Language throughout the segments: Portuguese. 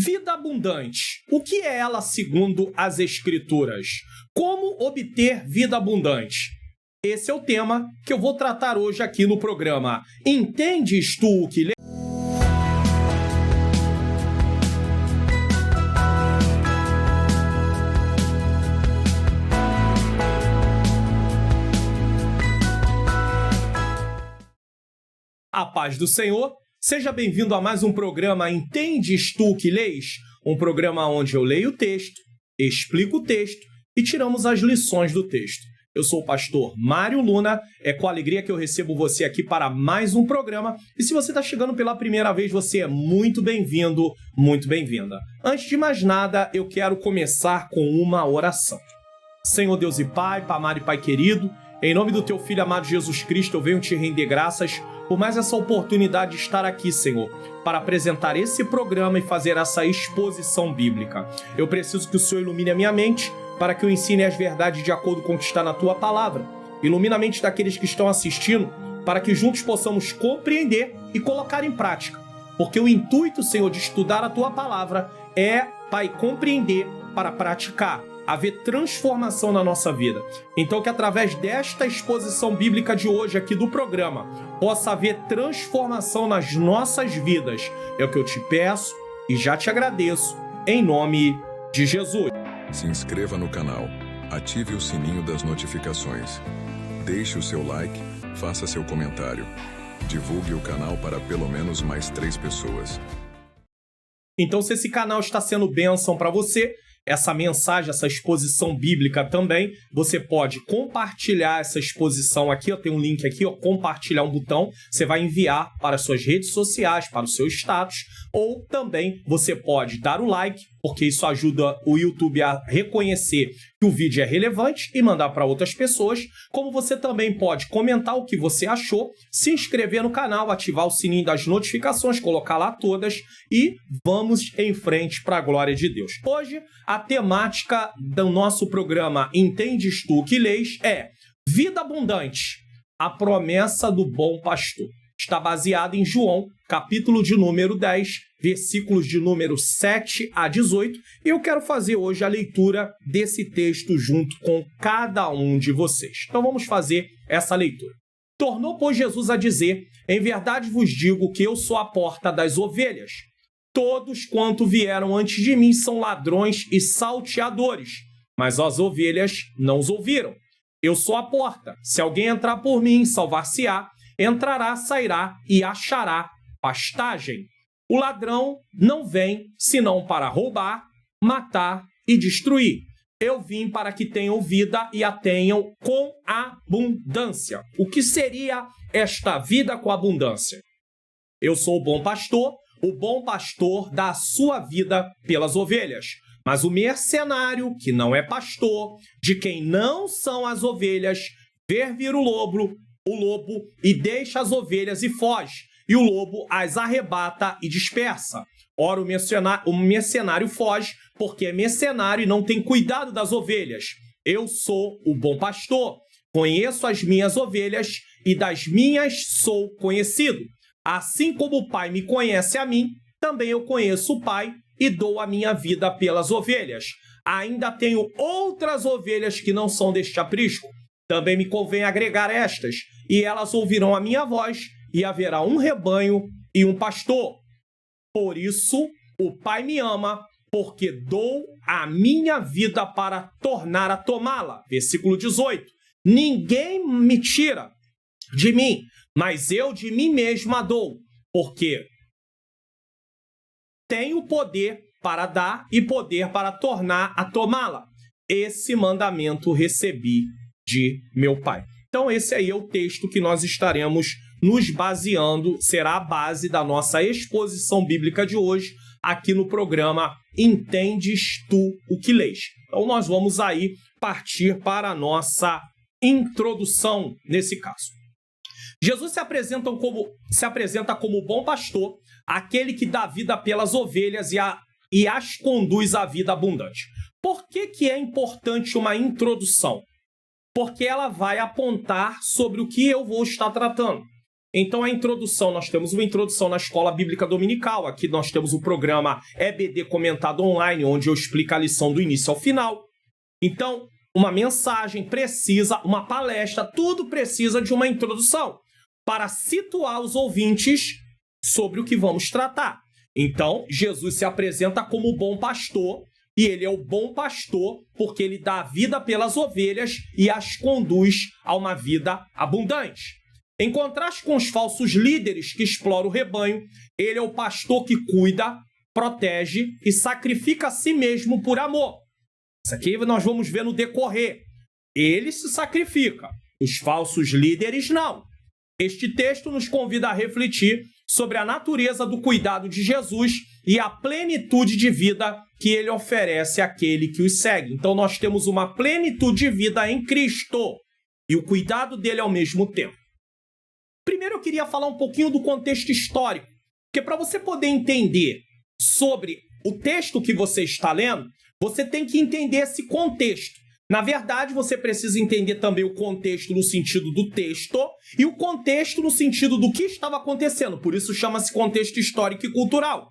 Vida abundante. O que é ela segundo as Escrituras? Como obter vida abundante? Esse é o tema que eu vou tratar hoje aqui no programa. Entendes tu o que lê? A paz do Senhor. Seja bem-vindo a mais um programa Entendes tu o que lês? Um programa onde eu leio o texto, explico o texto e tiramos as lições do texto. Eu sou o pastor Mário Luna, é com alegria que eu recebo você aqui para mais um programa. E se você está chegando pela primeira vez, você é muito bem-vindo, muito bem-vinda. Antes de mais nada, eu quero começar com uma oração. Senhor Deus e Pai, Pai amado e Pai querido, em nome do Teu Filho amado Jesus Cristo, eu venho te render graças por mais essa oportunidade de estar aqui, Senhor, para apresentar esse programa e fazer essa exposição bíblica. Eu preciso que o Senhor ilumine a minha mente para que eu ensine as verdades de acordo com o que está na Tua Palavra. Ilumina a mente daqueles que estão assistindo para que juntos possamos compreender e colocar em prática. Porque o intuito, Senhor, de estudar a Tua Palavra é, Pai, compreender para praticar, haver transformação na nossa vida. Então que através desta exposição bíblica de hoje aqui do programa, possa haver transformação nas nossas vidas. É o que eu te peço e já te agradeço, em nome de Jesus. Se inscreva no canal, ative o sininho das notificações, deixe o seu like, faça seu comentário, divulgue o canal para pelo menos mais 3 pessoas. Então, se esse canal está sendo bênção para você, essa mensagem, essa exposição bíblica também, você pode compartilhar essa exposição aqui, ó, tem um link aqui, ó, compartilhar um botão, você vai enviar para as suas redes sociais, para o seu status, ou também você pode dar o like, porque isso ajuda o YouTube a reconhecer que o vídeo é relevante e mandar para outras pessoas, como você também pode comentar o que você achou, se inscrever no canal, ativar o sininho das notificações, colocar lá todas e vamos em frente para a glória de Deus. Hoje, a temática do nosso programa Entendes tu o que lês é Vida Abundante, a promessa do bom pastor. Está baseada em João, capítulo de número 10, versículos de número 7 a 18. E eu quero fazer hoje a leitura desse texto junto com cada um de vocês. Então vamos fazer essa leitura. Tornou, pois, Jesus a dizer: em verdade vos digo que eu sou a porta das ovelhas. Todos quanto vieram antes de mim são ladrões e salteadores, mas as ovelhas não os ouviram. Eu sou a porta. Se alguém entrar por mim, salvar-se-á, entrará, sairá e achará pastagem. O ladrão não vem senão para roubar, matar e destruir. Eu vim para que tenham vida e a tenham com abundância. O que seria esta vida com abundância? Eu sou o bom pastor dá a sua vida pelas ovelhas. Mas o mercenário, que não é pastor, de quem não são as ovelhas, ver vir o lobo e deixa as ovelhas e foge, e o lobo as arrebata e dispersa. Ora, o mercenário foge porque é mercenário e não tem cuidado das ovelhas. Eu sou o bom pastor, conheço as minhas ovelhas e das minhas sou conhecido. Assim como o Pai me conhece a mim, também eu conheço o Pai e dou a minha vida pelas ovelhas. Ainda tenho outras ovelhas que não são deste aprisco. Também me convém agregar estas, e elas ouvirão a minha voz, e haverá um rebanho e um pastor. Por isso, o Pai me ama, porque dou a minha vida para tornar a tomá-la. Versículo 18. Ninguém me tira de mim, mas eu de mim mesmo a dou, porque tenho poder para dar e poder para tornar a tomá-la. Esse mandamento recebi de meu Pai. Então esse aí é o texto que nós estaremos nos baseando, será a base da nossa exposição bíblica de hoje, aqui no programa Entendes tu o que lês? Então nós vamos aí partir para a nossa introdução nesse caso. Jesus se apresenta como bom pastor, aquele que dá vida pelas ovelhas e as conduz à vida abundante. Por que é importante uma introdução? Porque ela vai apontar sobre o que eu vou estar tratando. Então, a introdução, nós temos uma introdução na Escola Bíblica Dominical. Aqui nós temos o programa EBD Comentado Online, onde eu explico a lição do início ao final. Então, uma mensagem precisa, uma palestra, tudo precisa de uma introdução para situar os ouvintes sobre o que vamos tratar. Então, Jesus se apresenta como o bom pastor, e ele é o bom pastor porque ele dá a vida pelas ovelhas e as conduz a uma vida abundante. Em contraste com os falsos líderes que exploram o rebanho, ele é o pastor que cuida, protege e sacrifica a si mesmo por amor. Isso aqui nós vamos ver no decorrer. Ele se sacrifica, os falsos líderes não. Este texto nos convida a refletir sobre a natureza do cuidado de Jesus e a plenitude de vida que ele oferece àquele que os segue. Então nós temos uma plenitude de vida em Cristo e o cuidado dele ao mesmo tempo. Primeiro eu queria falar um pouquinho do contexto histórico, porque para você poder entender sobre o texto que você está lendo, você tem que entender esse contexto. Na verdade, você precisa entender também o contexto no sentido do texto e o contexto no sentido do que estava acontecendo. Por isso chama-se contexto histórico e cultural.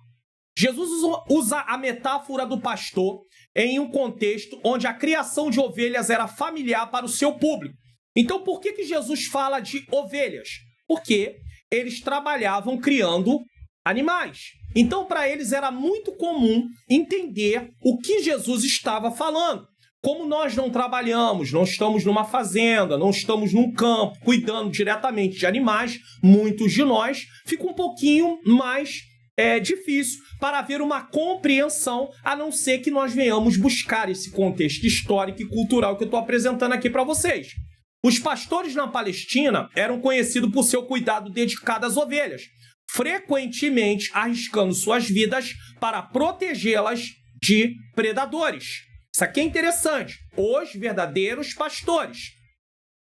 Jesus usa a metáfora do pastor em um contexto onde a criação de ovelhas era familiar para o seu público. Então, por que Jesus fala de ovelhas? Porque eles trabalhavam criando animais. Então, para eles era muito comum entender o que Jesus estava falando. Como nós não trabalhamos, não estamos numa fazenda, não estamos num campo, cuidando diretamente de animais, muitos de nós, fica um pouquinho mais difícil para haver uma compreensão, a não ser que nós venhamos buscar esse contexto histórico e cultural que eu estou apresentando aqui para vocês. Os pastores na Palestina eram conhecidos por seu cuidado dedicado às ovelhas, frequentemente arriscando suas vidas para protegê-las de predadores. Isso aqui é interessante. Os verdadeiros pastores.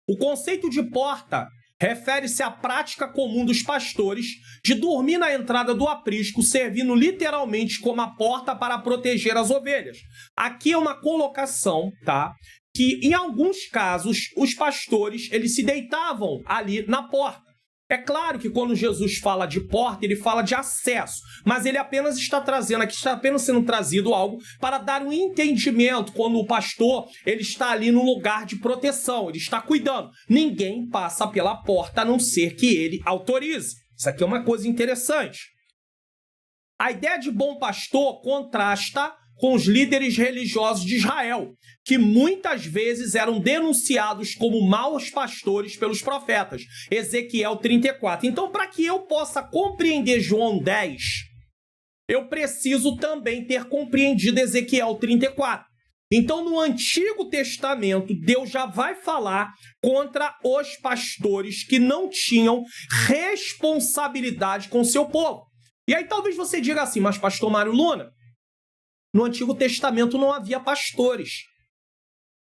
O conceito de porta refere-se à prática comum dos pastores de dormir na entrada do aprisco, servindo literalmente como a porta para proteger as ovelhas. Aqui é uma colocação, tá? Que em alguns casos os pastores eles se deitavam ali na porta. É claro que quando Jesus fala de porta, ele fala de acesso, mas ele apenas está trazendo aqui, está apenas sendo trazido algo para dar um entendimento quando o pastor ele está ali no lugar de proteção, ele está cuidando. Ninguém passa pela porta a não ser que ele autorize. Isso aqui é uma coisa interessante. A ideia de bom pastor contrasta com os líderes religiosos de Israel, que muitas vezes eram denunciados como maus pastores pelos profetas. Ezequiel 34. Então, para que eu possa compreender João 10, eu preciso também ter compreendido Ezequiel 34. Então, no Antigo Testamento, Deus já vai falar contra os pastores que não tinham responsabilidade com o seu povo. E aí talvez você diga assim, mas pastor Mário Luna, no Antigo Testamento não havia pastores.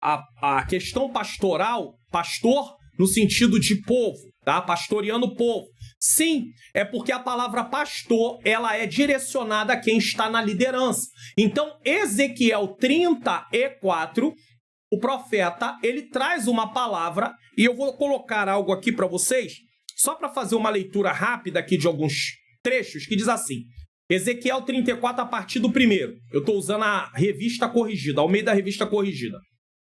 A questão pastoral, pastor no sentido de povo, tá? Pastoreando o povo. Sim, é porque a palavra pastor, ela é direcionada a quem está na liderança. Então, Ezequiel 34, o profeta, ele traz uma palavra, e eu vou colocar algo aqui para vocês, só para fazer uma leitura rápida aqui de alguns trechos, que diz assim, Ezequiel 34, a partir do primeiro. Eu estou usando a revista corrigida, ao meio da revista corrigida.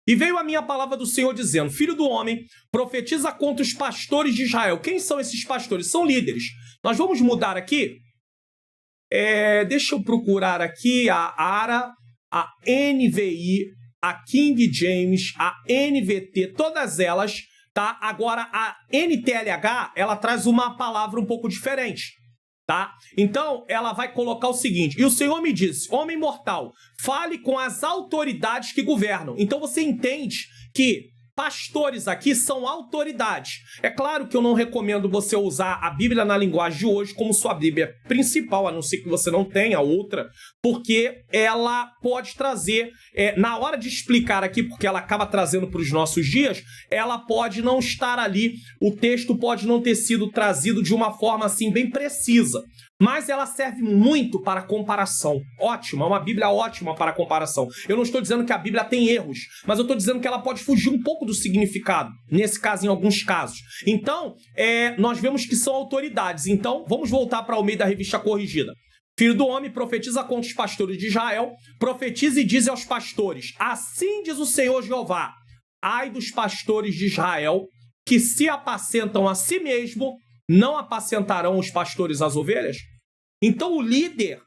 E veio a minha palavra do Senhor dizendo, filho do homem, profetiza contra os pastores de Israel. Quem são esses pastores? São líderes. Nós vamos mudar aqui. Deixa eu procurar aqui a ARA, a NVI, a King James, a NVT, todas elas, tá? Agora, a NTLH, ela traz uma palavra um pouco diferente. Tá? Então, ela vai colocar o seguinte, e o Senhor me disse, homem mortal, fale com as autoridades que governam. Então, você entende que pastores aqui são autoridades. É claro que eu não recomendo você usar a Bíblia na linguagem de hoje como sua Bíblia principal, a não ser que você não tenha outra, porque ela pode trazer, na hora de explicar aqui, porque ela acaba trazendo para os nossos dias, ela pode não estar ali, o texto pode não ter sido trazido de uma forma assim bem precisa. mas ela serve muito para comparação. Ótima, é uma Bíblia ótima para comparação. Eu não estou dizendo que a Bíblia tem erros, mas eu estou dizendo que ela pode fugir um pouco do significado, nesse caso, em alguns casos. Então, nós vemos que são autoridades. Então, vamos voltar para o meio da Revista Corrigida. Filho do homem, profetiza contra os pastores de Israel, profetiza e diz aos pastores, assim diz o Senhor Jeová, ai dos pastores de Israel, que se apacentam a si mesmo, não apacentarão os pastores as ovelhas? Então o líder,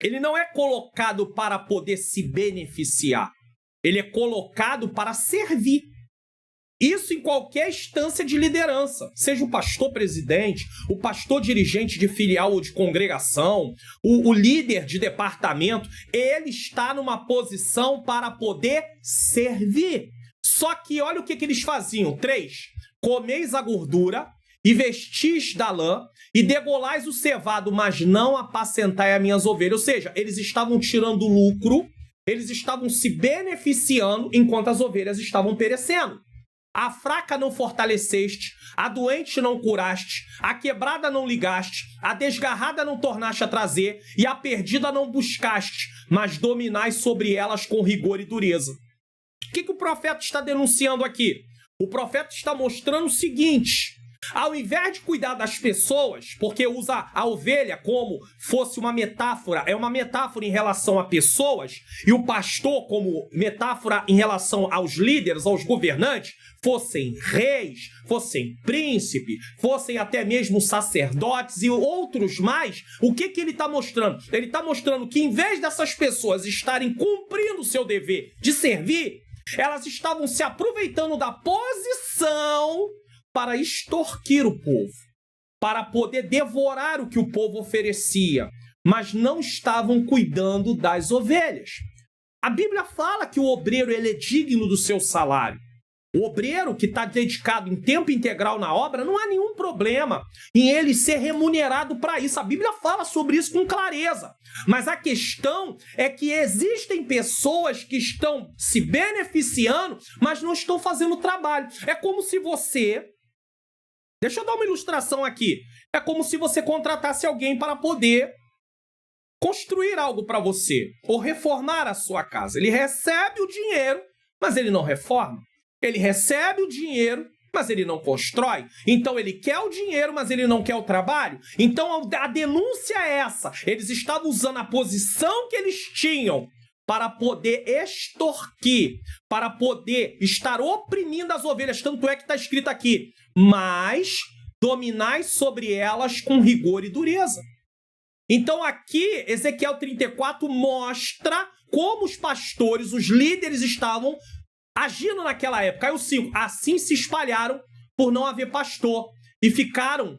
ele não é colocado para poder se beneficiar. Ele é colocado para servir. Isso em qualquer instância de liderança. Seja o pastor presidente, o pastor dirigente de filial ou de congregação, o líder de departamento, ele está numa posição para poder servir. Só que olha o que eles faziam. 3. Comeis a gordura e vestis da lã, e degolais o cevado, mas não apacentai as minhas ovelhas. Ou seja, eles estavam tirando lucro, eles estavam se beneficiando, enquanto as ovelhas estavam perecendo. A fraca não fortaleceste, a doente não curaste, a quebrada não ligaste, a desgarrada não tornaste a trazer, e a perdida não buscaste, mas dominais sobre elas com rigor e dureza. O que o profeta está denunciando aqui? O profeta está mostrando o seguinte: ao invés de cuidar das pessoas, porque usa a ovelha como fosse uma metáfora, é uma metáfora em relação a pessoas, e o pastor como metáfora em relação aos líderes, aos governantes, fossem reis, fossem príncipes, fossem até mesmo sacerdotes e outros mais, o que ele está mostrando? Ele está mostrando que em vez dessas pessoas estarem cumprindo o seu dever de servir, elas estavam se aproveitando da posição para extorquir o povo, para poder devorar o que o povo oferecia, mas não estavam cuidando das ovelhas. A Bíblia fala que o obreiro ele é digno do seu salário. O obreiro que está dedicado em tempo integral na obra, não há nenhum problema em ele ser remunerado para isso. A Bíblia fala sobre isso com clareza. Mas a questão é que existem pessoas que estão se beneficiando, mas não estão fazendo o trabalho. É como se você... Deixa eu dar uma ilustração aqui. É como se você contratasse alguém para poder construir algo para você, ou reformar a sua casa. Ele recebe o dinheiro, mas ele não reforma. Ele recebe o dinheiro, mas ele não constrói. Então ele quer o dinheiro, mas ele não quer o trabalho. Então a denúncia é essa. Eles estavam usando a posição que eles tinham para poder extorquir, para poder estar oprimindo as ovelhas. Tanto é que está escrito aqui, mas dominais sobre elas com rigor e dureza. Então aqui, Ezequiel 34 mostra como os pastores, os líderes estavam agindo naquela época. Aí o 5, assim se espalharam por não haver pastor e ficaram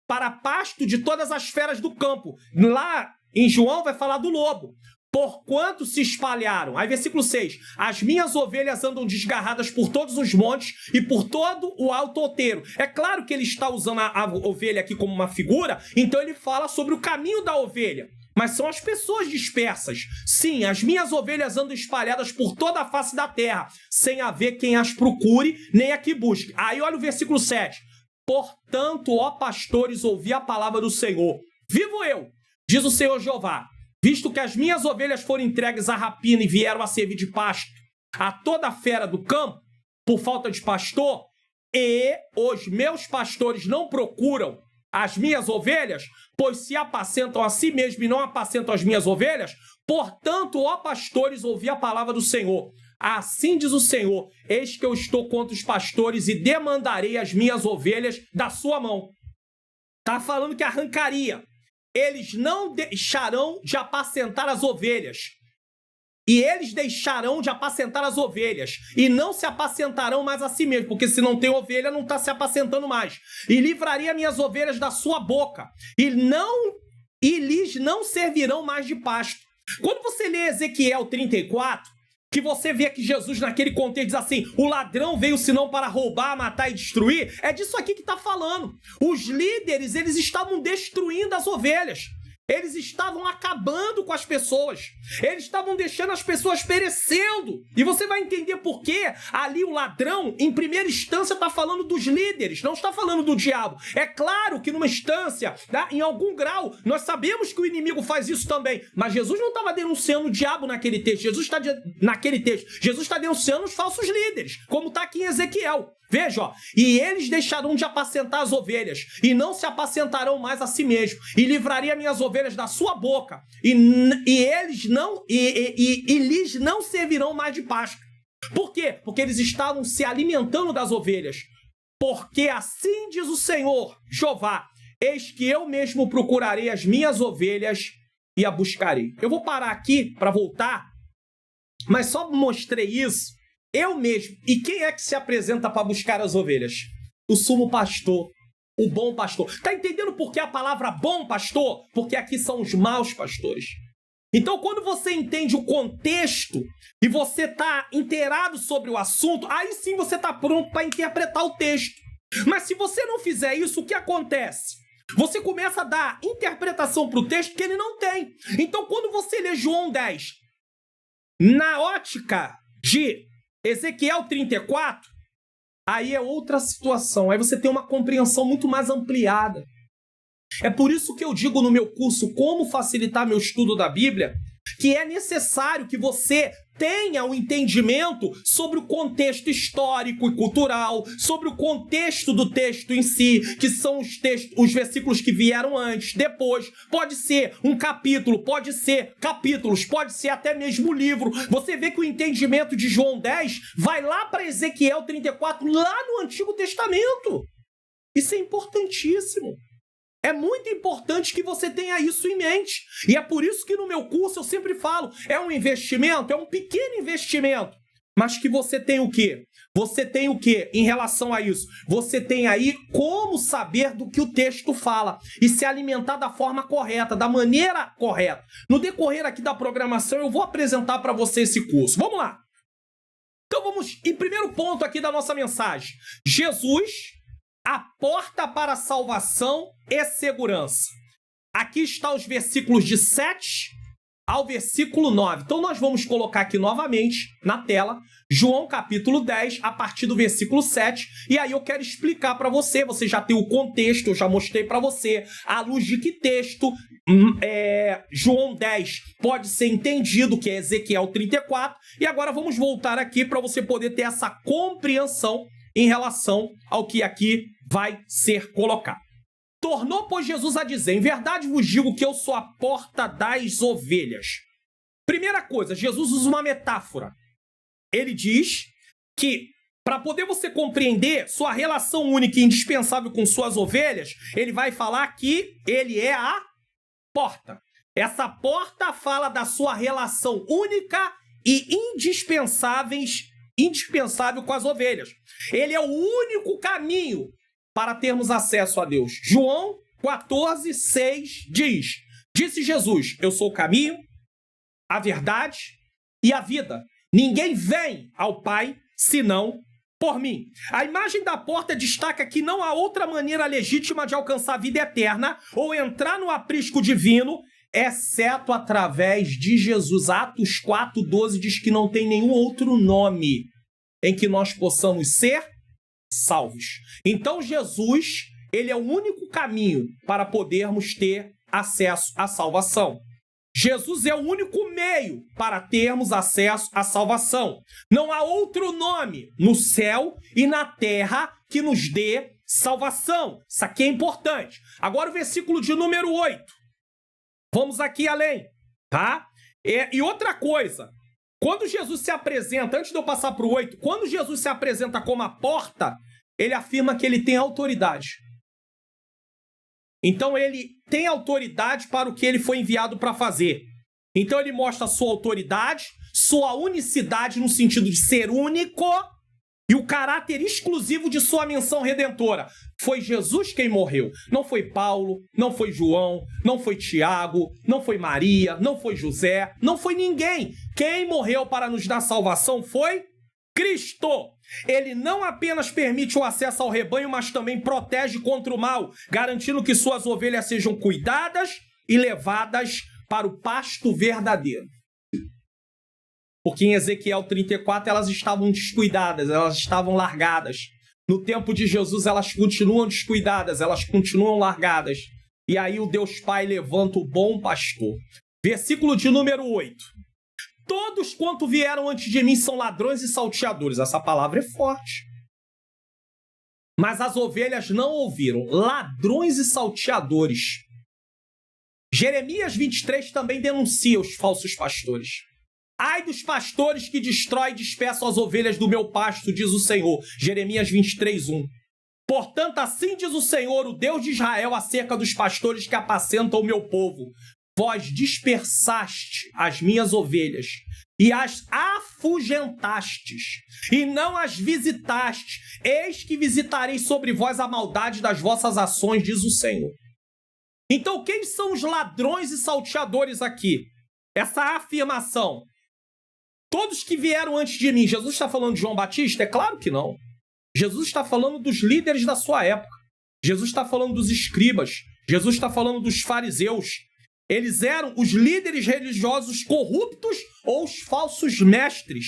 para pasto de todas as feras do campo. Lá em João vai falar do lobo. Porquanto se espalharam. Aí versículo 6. As minhas ovelhas andam desgarradas por todos os montes e por todo o alto outeiro. É claro que ele está usando a ovelha aqui como uma figura, então ele fala sobre o caminho da ovelha. Mas são as pessoas dispersas. Sim, as minhas ovelhas andam espalhadas por toda a face da terra, sem haver quem as procure, nem a que busque. Aí olha o versículo 7. Portanto, ó pastores, ouvi a palavra do Senhor. Vivo eu, diz o Senhor Jeová, visto que as minhas ovelhas foram entregues à rapina e vieram a servir de pasto a toda a fera do campo, por falta de pastor, e os meus pastores não procuram as minhas ovelhas, pois se apacentam a si mesmos e não apacentam as minhas ovelhas, portanto, ó pastores, ouvi a palavra do Senhor. Assim diz o Senhor, eis que eu estou contra os pastores e demandarei as minhas ovelhas da sua mão. Está falando que arrancaria. Eles não deixarão de apacentar as ovelhas. E eles deixarão de apacentar as ovelhas. E não se apacentarão mais a si mesmos. Porque se não tem ovelha, não está se apacentando mais. E livraria minhas ovelhas da sua boca. E lhes não servirão mais de pasto. Quando você lê Ezequiel 34... que você vê que Jesus naquele contexto diz assim, o ladrão veio senão para roubar, matar e destruir, é disso aqui que está falando. Os líderes, eles estavam destruindo as ovelhas. Eles estavam acabando com as pessoas. Eles estavam deixando as pessoas perecendo. E você vai entender por quê. Ali o ladrão, em primeira instância, está falando dos líderes, não está falando do diabo. É claro que numa instância, tá, em algum grau, nós sabemos que o inimigo faz isso também. Mas Jesus não estava denunciando o diabo naquele texto. Jesus está denunciando os falsos líderes, como está aqui em Ezequiel. Veja, ó, e eles deixarão de apacentar as ovelhas, e não se apacentarão mais a si mesmos, e livraria minhas ovelhas da sua boca, e lhes não servirão mais de pasto. Por quê? Porque eles estavam se alimentando das ovelhas. Porque assim diz o Senhor, Jeová, eis que eu mesmo procurarei as minhas ovelhas e a buscarei. Eu vou parar aqui para voltar, mas só mostrei isso. Eu mesmo. E quem é que se apresenta para buscar as ovelhas? O sumo pastor, o bom pastor. Tá entendendo por que a palavra bom pastor? Porque aqui são os maus pastores. Então, quando você entende o contexto e você tá inteirado sobre o assunto, aí sim você tá pronto para interpretar o texto. Mas se você não fizer isso, o que acontece? Você começa a dar interpretação para o texto que ele não tem. Então, quando você lê João 10, na ótica de Ezequiel 34, aí é outra situação. Aí você tem uma compreensão muito mais ampliada. É por isso que eu digo no meu curso Como Facilitar Meu Estudo da Bíblia, que é necessário que você tenha um entendimento sobre o contexto histórico e cultural, sobre o contexto do texto em si, que são os versículos que vieram antes, depois. Pode ser um capítulo, pode ser capítulos, pode ser até mesmo livro. Você vê que o entendimento de João 10 vai lá para Ezequiel 34, lá no Antigo Testamento. Isso é importantíssimo. É muito importante que você tenha isso em mente. E é por isso que no meu curso eu sempre falo, é um investimento, é um pequeno investimento, mas que você tem o quê? Você tem o quê em relação a isso? Você tem aí como saber do que o texto fala e se alimentar da forma correta, da maneira correta. No decorrer aqui da programação eu vou apresentar para você esse curso. Vamos lá. Então vamos em primeiro ponto aqui da nossa mensagem. Jesus, a porta para a salvação e segurança. Aqui estão os versículos de 7 ao versículo 9. Então nós vamos colocar aqui novamente na tela João capítulo 10, a partir do versículo 7. E aí eu quero explicar para você, você já tem o contexto, eu já mostrei para você, à luz de que texto João 10 pode ser entendido, que é Ezequiel 34. E agora vamos voltar aqui para você poder ter essa compreensão em relação ao que aqui vai ser colocado. Tornou, pois, Jesus a dizer, em verdade vos digo que eu sou a porta das ovelhas. Primeira coisa, Jesus usa uma metáfora. Ele diz que, para poder você compreender sua relação única e indispensável com suas ovelhas, ele vai falar que ele é a porta. Essa porta fala da sua relação única e indispensável com as ovelhas. Ele é o único caminho para termos acesso a Deus. João 14, 6 diz, disse Jesus, eu sou o caminho, a verdade e a vida. Ninguém vem ao Pai senão por mim. A imagem da porta destaca que não há outra maneira legítima de alcançar a vida eterna ou entrar no aprisco divino, exceto através de Jesus. Atos 4:12 diz que não tem nenhum outro nome em que nós possamos ser salvos. Então Jesus, ele é o único caminho para podermos ter acesso à salvação. Jesus é o único meio para termos acesso à salvação. Não há outro nome no céu e na terra que nos dê salvação. Isso aqui é importante. Agora o versículo de número 8. Vamos aqui além, tá? E outra coisa, quando Jesus se apresenta, antes de eu passar para o 8, quando Jesus se apresenta como a porta, ele afirma que ele tem autoridade. Então ele tem autoridade para o que ele foi enviado para fazer. Então ele mostra a sua autoridade, sua unicidade no sentido de ser único e o caráter exclusivo de sua missão redentora. Foi Jesus quem morreu. Não foi Paulo, não foi João, não foi Tiago, não foi Maria, não foi José, não foi ninguém. Quem morreu para nos dar salvação foi Cristo. Ele não apenas permite o acesso ao rebanho, mas também protege contra o mal, garantindo que suas ovelhas sejam cuidadas e levadas para o pasto verdadeiro. Porque em Ezequiel 34 elas estavam descuidadas, elas estavam largadas. No tempo de Jesus elas continuam descuidadas, elas continuam largadas. E aí o Deus Pai levanta o bom pastor. Versículo de número 8. Todos quanto vieram antes de mim são ladrões e salteadores. Essa palavra é forte. Mas as ovelhas não ouviram. Ladrões e salteadores. Jeremias 23 também denuncia os falsos pastores. Ai dos pastores que destrói e dispersam as ovelhas do meu pasto, diz o Senhor. Jeremias 23, 1. Portanto, assim diz o Senhor, o Deus de Israel, acerca dos pastores que apacentam o meu povo. Vós dispersaste as minhas ovelhas e as afugentastes, e não as visitastes. Eis que visitarei sobre vós a maldade das vossas ações, diz o Senhor. Então, quem são os ladrões e salteadores aqui? Essa afirmação. Todos que vieram antes de mim. Jesus está falando de João Batista? É claro que não. Jesus está falando dos líderes da sua época. Jesus está falando dos escribas. Jesus está falando dos fariseus. Eles eram os líderes religiosos corruptos ou os falsos mestres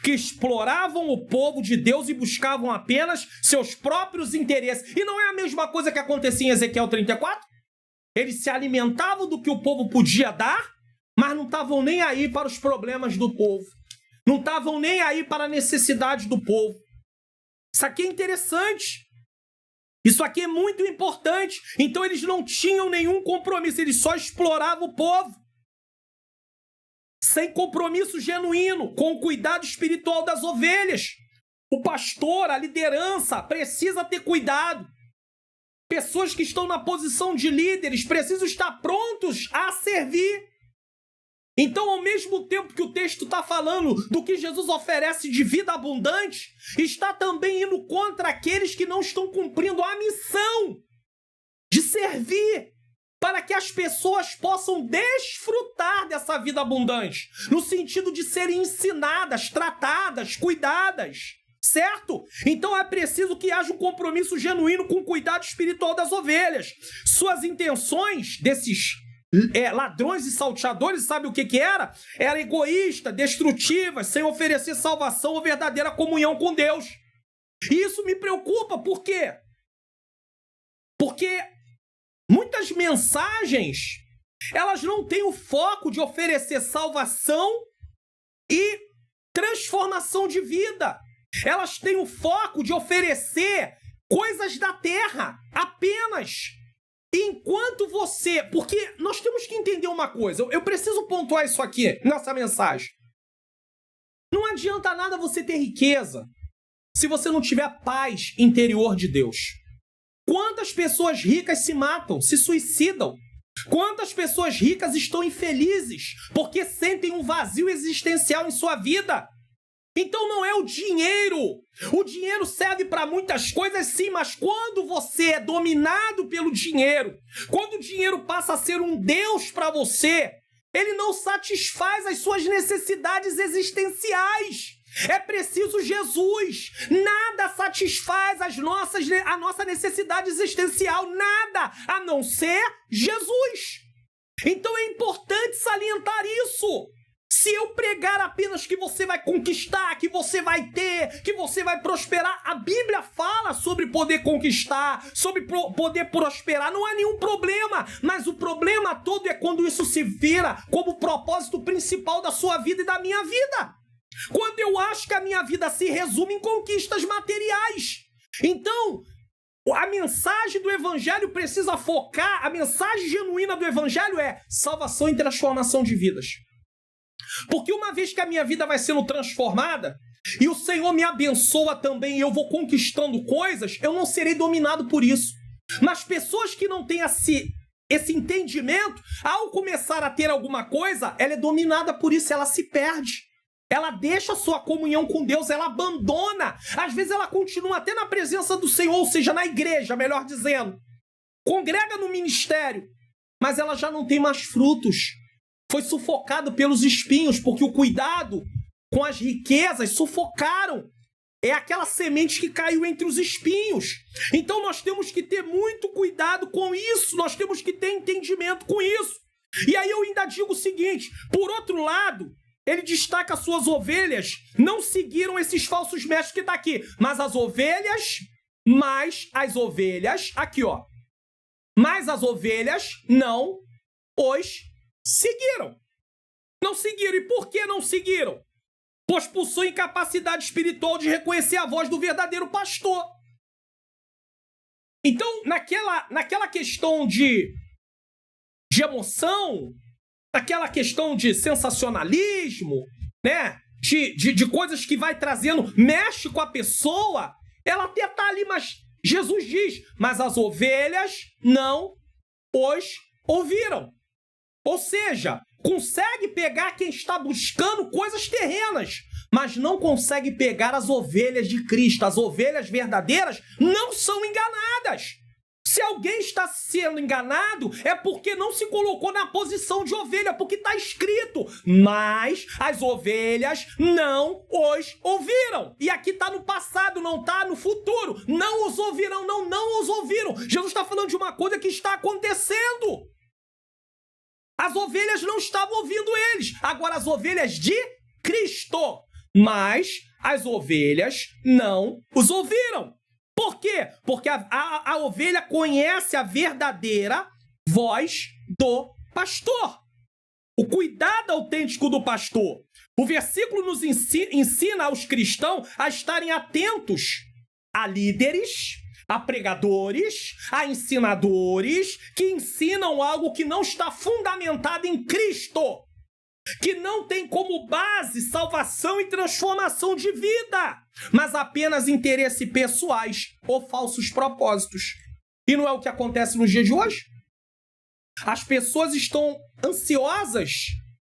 que exploravam o povo de Deus e buscavam apenas seus próprios interesses. E não é a mesma coisa que acontecia em Ezequiel 34? Eles se alimentavam do que o povo podia dar, mas não estavam nem aí para os problemas do povo. Não estavam nem aí para a necessidade do povo. Isso aqui é interessante. Isso aqui é muito importante. Então eles não tinham nenhum compromisso, eles só exploravam o povo. Sem compromisso genuíno, com o cuidado espiritual das ovelhas. O pastor, a liderança, precisa ter cuidado. Pessoas que estão na posição de líderes precisam estar prontos a servir. Então, ao mesmo tempo que o texto está falando do que Jesus oferece de vida abundante, está também indo contra aqueles que não estão cumprindo a missão de servir para que as pessoas possam desfrutar dessa vida abundante, no sentido de serem ensinadas, tratadas, cuidadas, certo? Então é preciso que haja um compromisso genuíno com o cuidado espiritual das ovelhas. Suas intenções desses ladrões e salteadores, sabe o que era? Era egoísta, destrutiva, sem oferecer salvação ou verdadeira comunhão com Deus. E isso me preocupa, por quê? Porque muitas mensagens, elas não têm o foco de oferecer salvação e transformação de vida. Elas têm o foco de oferecer coisas da terra, apenas. Enquanto você... Porque nós temos que entender uma coisa. Eu preciso pontuar isso aqui nessa mensagem. Não adianta nada você ter riqueza se você não tiver paz interior de Deus. Quantas pessoas ricas se matam, se suicidam? Quantas pessoas ricas estão infelizes porque sentem um vazio existencial em sua vida? Então não é o dinheiro. O dinheiro serve para muitas coisas, sim, mas quando você é dominado pelo dinheiro, quando o dinheiro passa a ser um Deus para você, ele não satisfaz as suas necessidades existenciais. É preciso Jesus. Nada satisfaz a nossa necessidade existencial, nada, a não ser Jesus. Então é importante salientar isso. Se eu pregar apenas que você vai conquistar, que você vai ter, que você vai prosperar, a Bíblia fala sobre poder conquistar, sobre poder prosperar, não há nenhum problema. Mas o problema todo é quando isso se vira como o propósito principal da sua vida e da minha vida. Quando eu acho que a minha vida se resume em conquistas materiais. Então, a mensagem do Evangelho precisa focar, a mensagem genuína do Evangelho é salvação e transformação de vidas. Porque uma vez que a minha vida vai sendo transformada e o Senhor me abençoa também e eu vou conquistando coisas, eu não serei dominado por isso. Mas pessoas que não têm esse entendimento, ao começar a ter alguma coisa, ela é dominada por isso, ela se perde. Ela deixa a sua comunhão com Deus, ela abandona. Às vezes ela continua até na presença do Senhor, ou seja, na igreja, melhor dizendo. Congrega no ministério, mas ela já não tem mais frutos. Foi sufocado pelos espinhos, porque o cuidado com as riquezas sufocaram. É aquela semente que caiu entre os espinhos. Então nós temos que ter muito cuidado com isso, nós temos que ter entendimento com isso. E aí eu ainda digo o seguinte, por outro lado, ele destaca suas ovelhas não seguiram esses falsos mestres que tá aqui, mas as ovelhas, aqui ó, mas as ovelhas não os seguiram. Não seguiram. E por que não seguiram? Pois possuem capacidade espiritual de reconhecer a voz do verdadeiro pastor. Então, naquela questão de emoção, naquela questão de sensacionalismo, né? De coisas que vai trazendo, mexe com a pessoa, ela até tá ali, mas Jesus diz, mas as ovelhas não os ouviram. Ou seja, consegue pegar quem está buscando coisas terrenas, mas não consegue pegar as ovelhas de Cristo. As ovelhas verdadeiras não são enganadas. Se alguém está sendo enganado, é porque não se colocou na posição de ovelha, porque está escrito, mas as ovelhas não os ouviram. E aqui está no passado, não está no futuro. Não os ouvirão, não os ouviram. Jesus está falando de uma coisa que está acontecendo. As ovelhas não estavam ouvindo eles. Agora, as ovelhas de Cristo. Mas as ovelhas não os ouviram. Por quê? Porque a ovelha conhece a verdadeira voz do pastor. O cuidado autêntico do pastor. O versículo nos ensina aos cristãos a estarem atentos a líderes, a pregadores, a ensinadores que ensinam algo que não está fundamentado em Cristo, que não tem como base salvação e transformação de vida, mas apenas interesses pessoais ou falsos propósitos. E não é o que acontece nos dias de hoje? As pessoas estão ansiosas,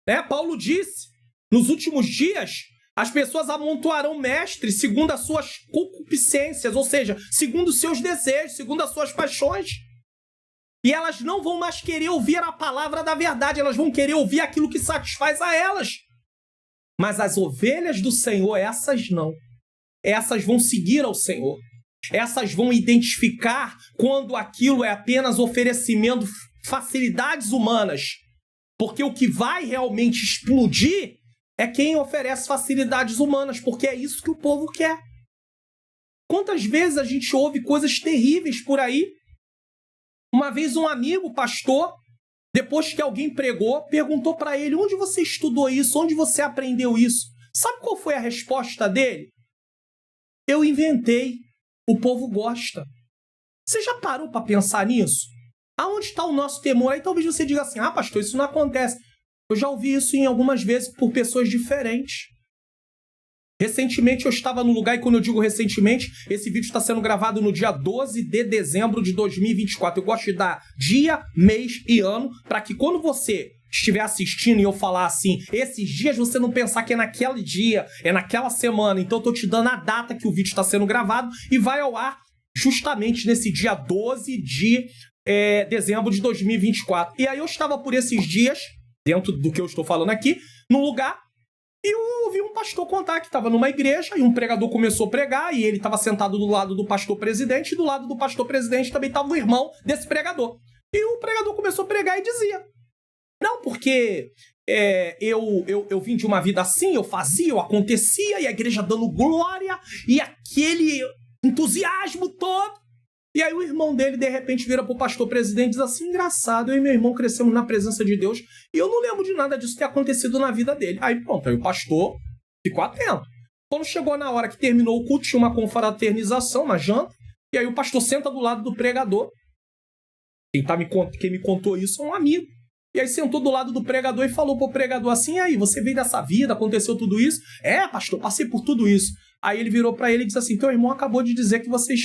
né? Paulo disse, nos últimos dias, as pessoas amontoarão mestres segundo as suas concupiscências, ou seja, segundo os seus desejos, segundo as suas paixões. E elas não vão mais querer ouvir a palavra da verdade, elas vão querer ouvir aquilo que satisfaz a elas. Mas as ovelhas do Senhor, essas não. Essas vão seguir ao Senhor. Essas vão identificar quando aquilo é apenas oferecimento, facilidades humanas. Porque o que vai realmente explodir é quem oferece facilidades humanas, porque é isso que o povo quer. Quantas vezes a gente ouve coisas terríveis por aí? Uma vez um amigo, pastor, depois que alguém pregou, perguntou para ele, onde você estudou isso? Onde você aprendeu isso? Sabe qual foi a resposta dele? Eu inventei. O povo gosta. Você já parou para pensar nisso? Aonde está o nosso temor? Aí talvez você diga assim, pastor, isso não acontece. Eu já ouvi isso em algumas vezes por pessoas diferentes. Recentemente eu estava no lugar, e quando eu digo recentemente, esse vídeo está sendo gravado no dia 12 de dezembro de 2024. Eu gosto de dar dia, mês e ano, para que quando você estiver assistindo e eu falar assim, esses dias, você não pensar que é naquele dia, é naquela semana. Então eu estou te dando a data que o vídeo está sendo gravado e vai ao ar justamente nesse dia 12 de dezembro de 2024. E aí eu estava por esses dias, dentro do que eu estou falando aqui, num lugar, e eu ouvi um pastor contar que estava numa igreja, e um pregador começou a pregar, e ele estava sentado do lado do pastor presidente, e do lado do pastor presidente também estava o irmão desse pregador. E o pregador começou a pregar e dizia, não, porque eu vim de uma vida assim, eu fazia, eu acontecia, e a igreja dando glória, e aquele entusiasmo todo. E aí o irmão dele, de repente, vira pro pastor presidente e diz assim, engraçado, eu e meu irmão crescemos na presença de Deus e eu não lembro de nada disso ter acontecido na vida dele. Aí pronto, aí o pastor ficou atento. Quando chegou na hora que terminou o culto, tinha uma confraternização, uma janta, e aí o pastor senta do lado do pregador. Quem me contou isso é um amigo. E aí sentou do lado do pregador e falou pro pregador assim, aí, você veio dessa vida, aconteceu tudo isso? Pastor, passei por tudo isso. Aí ele virou pra ele e disse assim, teu irmão acabou de dizer que vocês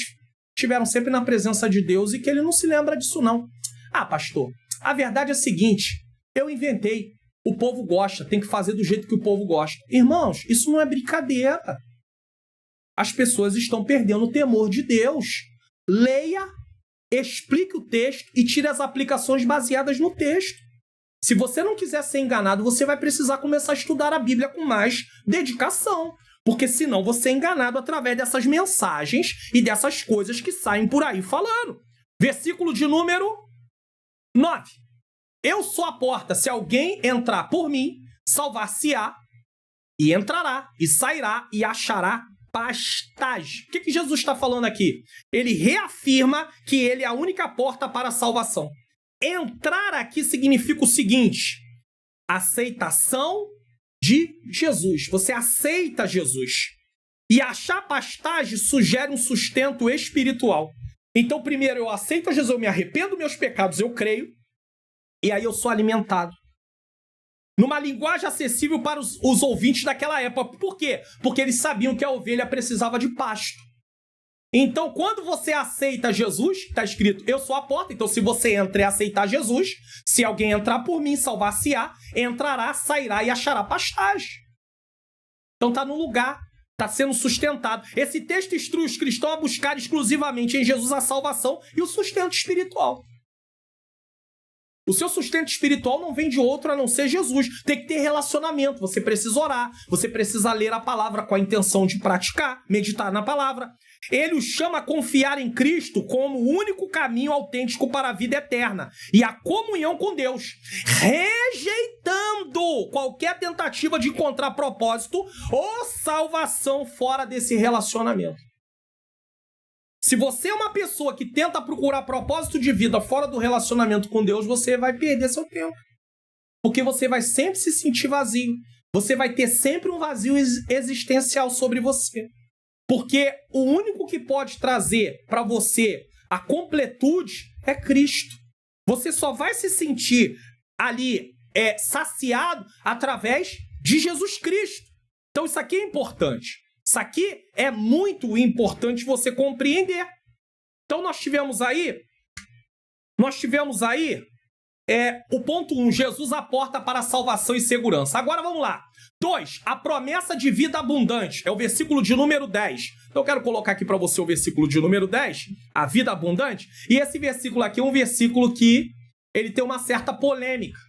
estiveram sempre na presença de Deus e que ele não se lembra disso não. Pastor, a verdade é a seguinte, eu inventei, o povo gosta, tem que fazer do jeito que o povo gosta. Irmãos, isso não é brincadeira. As pessoas estão perdendo o temor de Deus. Leia, explique o texto e tire as aplicações baseadas no texto. Se você não quiser ser enganado, você vai precisar começar a estudar a Bíblia com mais dedicação. Porque senão você é enganado através dessas mensagens e dessas coisas que saem por aí falando. Versículo de número 9. Eu sou a porta. Se alguém entrar por mim, salvar-se-á, e entrará, e sairá, e achará pastagem. O que Jesus está falando aqui? Ele reafirma que ele é a única porta para a salvação. Entrar aqui significa o seguinte: aceitação de Jesus. Você aceita Jesus. E achar pastagem sugere um sustento espiritual. Então, primeiro, eu aceito Jesus, eu me arrependo dos meus pecados, eu creio, e aí eu sou alimentado. Numa linguagem acessível para os ouvintes daquela época. Por quê? Porque eles sabiam que a ovelha precisava de pasto. Então, quando você aceita Jesus, está escrito, eu sou a porta. Então, se você entra e aceitar Jesus, se alguém entrar por mim, salvar-se-á, entrará, sairá e achará pastagem. Então, está no lugar, está sendo sustentado. Esse texto instrui os cristãos a buscar exclusivamente em Jesus a salvação e o sustento espiritual. O seu sustento espiritual não vem de outro a não ser Jesus. Tem que ter relacionamento. Você precisa orar. Você precisa ler a palavra com a intenção de praticar, meditar na palavra. Ele os chama a confiar em Cristo como o único caminho autêntico para a vida eterna e a comunhão com Deus, rejeitando qualquer tentativa de encontrar propósito ou salvação fora desse relacionamento. Se você é uma pessoa que tenta procurar propósito de vida fora do relacionamento com Deus, você vai perder seu tempo. Porque você vai sempre se sentir vazio. Você vai ter sempre um vazio existencial sobre você. Porque o único que pode trazer para você a completude é Cristo. Você só vai se sentir ali saciado através de Jesus Cristo. Então isso aqui é importante. Isso aqui é muito importante você compreender. Então nós tivemos aí o ponto 1, Jesus a porta para a salvação e segurança. Agora vamos lá. 2, a promessa de vida abundante. É o versículo de número 10. Então eu quero colocar aqui para você o versículo de número 10, a vida abundante. E esse versículo aqui é um versículo que ele tem uma certa polêmica.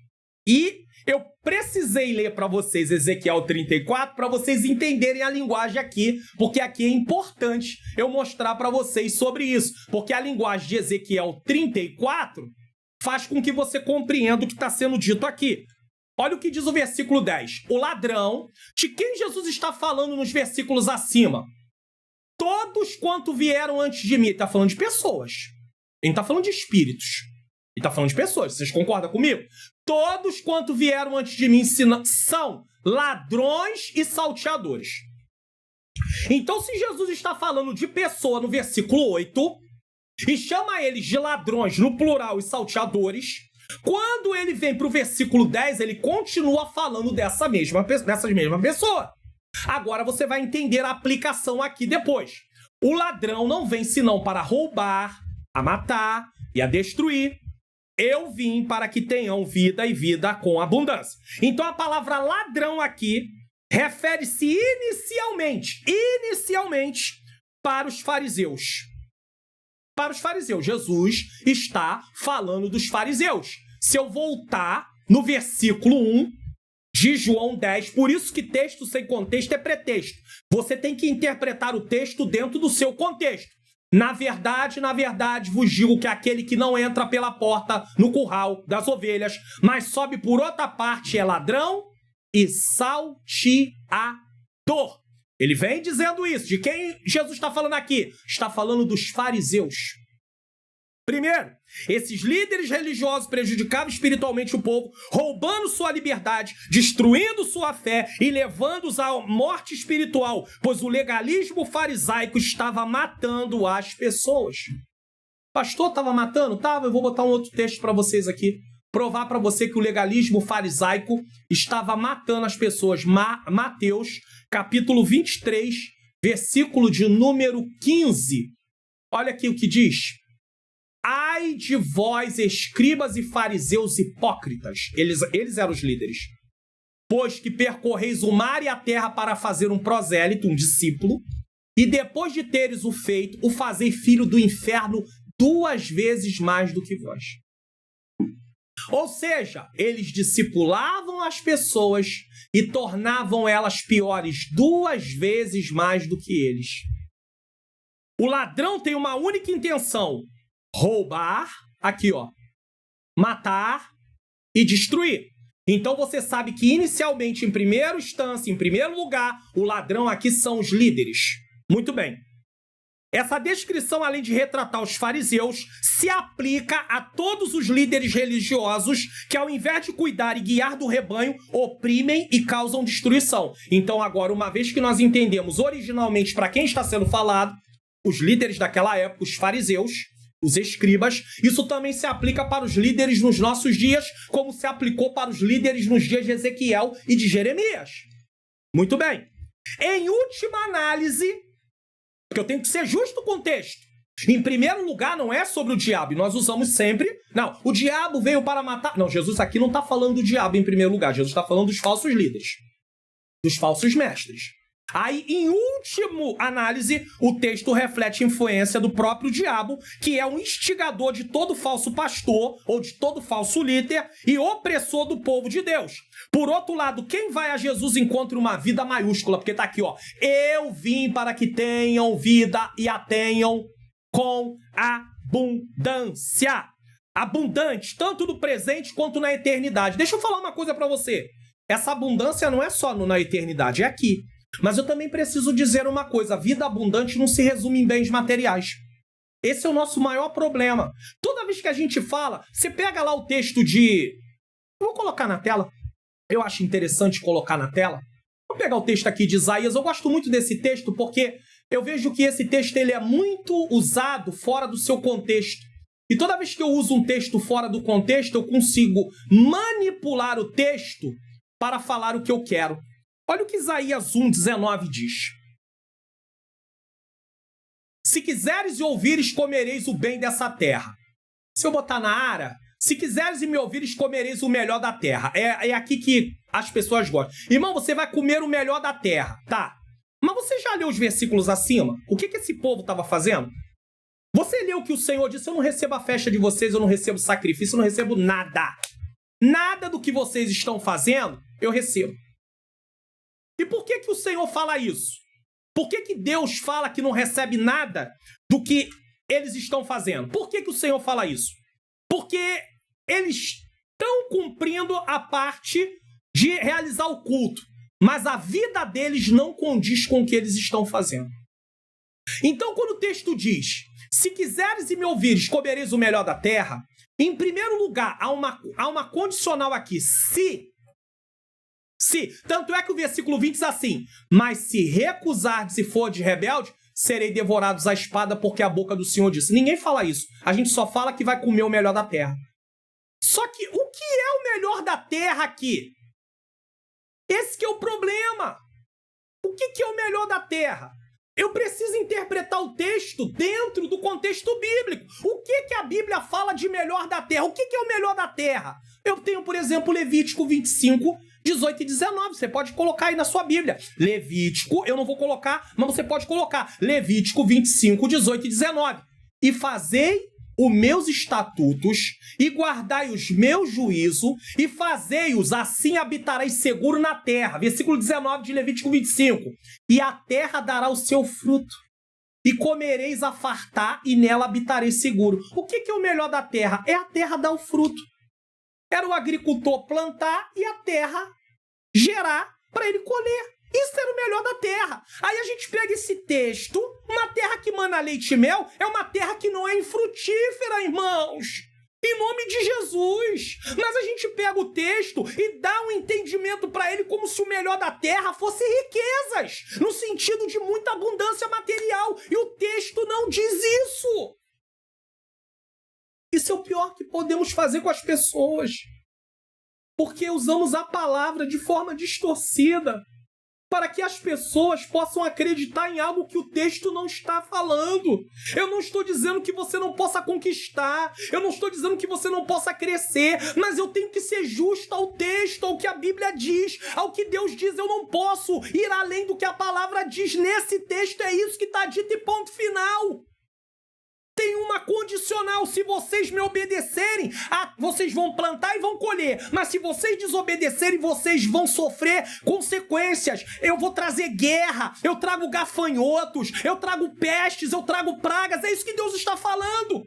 E eu precisei ler para vocês Ezequiel 34 para vocês entenderem a linguagem aqui, porque aqui é importante eu mostrar para vocês sobre isso. Porque a linguagem de Ezequiel 34 faz com que você compreenda o que está sendo dito aqui. Olha o que diz o versículo 10. O ladrão, de quem Jesus está falando nos versículos acima? Todos quanto vieram antes de mim. Ele está falando de pessoas. Ele não está falando de espíritos. Ele está falando de pessoas. Vocês concordam comigo? Todos quanto vieram antes de mim são ladrões e salteadores. Então, se Jesus está falando de pessoa no versículo 8 e chama eles de ladrões no plural e salteadores, quando ele vem para o versículo 10, ele continua falando dessa mesma pessoa. Agora você vai entender a aplicação aqui depois. O ladrão não vem senão para roubar, a matar e a destruir. Eu vim para que tenham vida e vida com abundância. Então a palavra ladrão aqui refere-se inicialmente para os fariseus. Para os fariseus. Jesus está falando dos fariseus. Se eu voltar no versículo 1 de João 10, por isso que texto sem contexto é pretexto. Você tem que interpretar o texto dentro do seu contexto. Na verdade, vos digo que aquele que não entra pela porta no curral das ovelhas, mas sobe por outra parte é ladrão e salteador. Ele vem dizendo isso. De quem Jesus está falando aqui? Está falando dos fariseus. Primeiro, esses líderes religiosos prejudicavam espiritualmente o povo, roubando sua liberdade, destruindo sua fé e levando-os à morte espiritual, pois o legalismo farisaico estava matando as pessoas. Pastor, estava matando? Estava. Eu vou botar um outro texto para vocês aqui. Provar para você que o legalismo farisaico estava matando as pessoas. Mateus, capítulo 23, versículo de número 15. Olha aqui o que diz. Ai de vós, escribas e fariseus hipócritas. Eles eram os líderes. Pois que percorreis o mar e a terra para fazer um prosélito, um discípulo, e depois de teres o feito, o fazei filho do inferno 2 vezes mais do que vós. Ou seja, eles discipulavam as pessoas e tornavam elas piores 2 vezes mais do que eles. O ladrão tem uma única intenção: roubar, aqui ó, matar e destruir. Então você sabe que inicialmente, em primeira instância, em primeiro lugar, o ladrão aqui são os líderes. Muito bem. Essa descrição, além de retratar os fariseus, se aplica a todos os líderes religiosos que, ao invés de cuidar e guiar do rebanho, oprimem e causam destruição. Então agora, uma vez que nós entendemos originalmente para quem está sendo falado, os líderes daquela época, os fariseus, os escribas, isso também se aplica para os líderes nos nossos dias, como se aplicou para os líderes nos dias de Ezequiel e de Jeremias. Muito bem. Em última análise, porque eu tenho que ser justo com o texto, em primeiro lugar, não é sobre o diabo, e nós usamos sempre, não, o diabo veio para matar. Não, Jesus aqui não está falando do diabo em primeiro lugar, Jesus está falando dos falsos líderes, dos falsos mestres. Aí, em última análise, o texto reflete a influência do próprio diabo, que é um instigador de todo falso pastor ou de todo falso líder e opressor do povo de Deus. Por outro lado, quem vai a Jesus encontra uma vida maiúscula, porque tá aqui, ó. Eu vim para que tenham vida e a tenham com abundância. Abundante, tanto no presente quanto na eternidade. Deixa eu falar uma coisa para você. Essa abundância não é só na eternidade, é aqui. Mas eu também preciso dizer uma coisa, a vida abundante não se resume em bens materiais. Esse é o nosso maior problema. Toda vez que a gente fala, você pega lá o texto de... Eu vou colocar na tela. Eu acho interessante colocar na tela. Vou pegar o texto aqui de Isaías. Eu gosto muito desse texto porque eu vejo que esse texto ele é muito usado fora do seu contexto. E toda vez que eu uso um texto fora do contexto, eu consigo manipular o texto para falar o que eu quero. Olha o que Isaías 1,19 diz. Se quiseres e ouvires, comereis o bem dessa terra. Se eu botar na área, se quiseres e me ouvires, comereis o melhor da terra. É aqui que as pessoas gostam. Irmão, você vai comer o melhor da terra. Tá. Mas você já leu os versículos acima? O que esse povo estava fazendo? Você leu que o Senhor disse, eu não recebo a festa de vocês, eu não recebo sacrifício, eu não recebo nada. Nada do que vocês estão fazendo, eu recebo. E por que o Senhor fala isso? Por que Deus fala que não recebe nada do que eles estão fazendo? Por que o Senhor fala isso? Porque eles estão cumprindo a parte de realizar o culto, mas a vida deles não condiz com o que eles estão fazendo. Então, quando o texto diz, se quiseres e me ouvires, comereis o melhor da terra, em primeiro lugar, há uma condicional aqui, se. Tanto é que o versículo 20 diz assim, mas se recusardes e fordes rebelde, serei devorados à espada, porque a boca do Senhor disse. Ninguém fala isso. A gente só fala que vai comer o melhor da terra. Só que o que é o melhor da terra aqui? Esse que é o problema. O que é o melhor da terra? Eu preciso interpretar o texto dentro do contexto bíblico. O que a Bíblia fala de melhor da terra? O que é o melhor da terra? Eu tenho, por exemplo, Levítico 25, 18 e 19. Você pode colocar aí na sua Bíblia. Levítico, eu não vou colocar, mas você pode colocar. Levítico 25, 18 e 19. E fazei os meus estatutos, e guardai os meus juízos, e fazei-os, assim habitareis seguro na terra. Versículo 19 de Levítico 25. E a terra dará o seu fruto, e comereis a fartar, e nela habitareis seguro. O que é o melhor da terra? É a terra dar o fruto. Era o agricultor plantar e a terra gerar para ele colher. Isso era o melhor da terra. Aí a gente pega esse texto, uma terra que mana leite e mel, é uma terra que não é infrutífera, irmãos. Em nome de Jesus. Mas a gente pega o texto e dá um entendimento para ele como se o melhor da terra fosse riquezas, no sentido de muita abundância material. E o texto não diz isso. Isso é o pior que podemos fazer com as pessoas. Porque usamos a palavra de forma distorcida para que as pessoas possam acreditar em algo que o texto não está falando. Eu não estou dizendo que você não possa conquistar, eu não estou dizendo que você não possa crescer, mas eu tenho que ser justo ao texto, ao que a Bíblia diz, ao que Deus diz. Eu não posso ir além do que a palavra diz. Nesse texto é isso que está dito e ponto final. Tem uma condicional, se vocês me obedecerem, vocês vão plantar e vão colher. Mas se vocês desobedecerem, vocês vão sofrer consequências. Eu vou trazer guerra, eu trago gafanhotos, eu trago pestes, eu trago pragas. É isso que Deus está falando.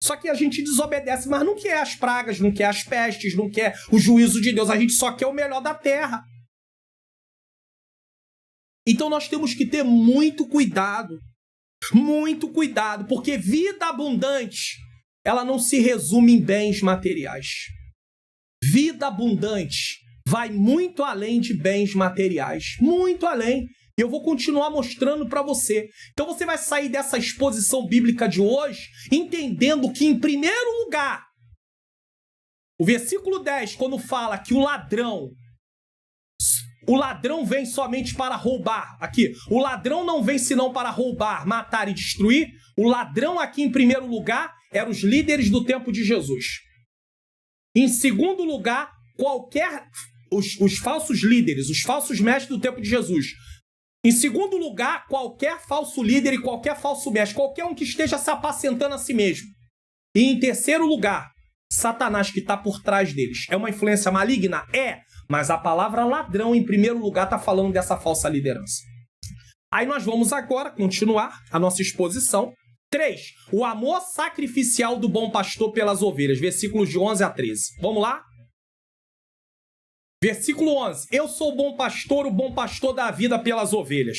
Só que a gente desobedece, mas não quer as pragas, não quer as pestes, não quer o juízo de Deus. A gente só quer o melhor da terra. Então nós temos que ter muito cuidado, porque vida abundante, ela não se resume em bens materiais. Vida abundante vai muito além de bens materiais, muito além. E eu vou continuar mostrando para você. Então você vai sair dessa exposição bíblica de hoje entendendo que, em primeiro lugar, o versículo 10, quando fala que o ladrão vem somente para roubar. Aqui, o ladrão não vem senão para roubar, matar e destruir. O ladrão aqui, em primeiro lugar, eram os líderes do tempo de Jesus. Em segundo lugar, os falsos líderes, os falsos mestres do tempo de Jesus. Em segundo lugar, qualquer falso líder e qualquer falso mestre, qualquer um que esteja se apacentando a si mesmo. E em terceiro lugar, Satanás, que está por trás deles. É uma influência maligna? É, mas a palavra ladrão, em primeiro lugar, está falando dessa falsa liderança. Aí nós vamos agora continuar a nossa exposição. 3. O amor sacrificial do bom pastor pelas ovelhas. Versículos de 11 a 13. Vamos lá? Versículo 11. Eu sou o bom pastor dá a vida pelas ovelhas.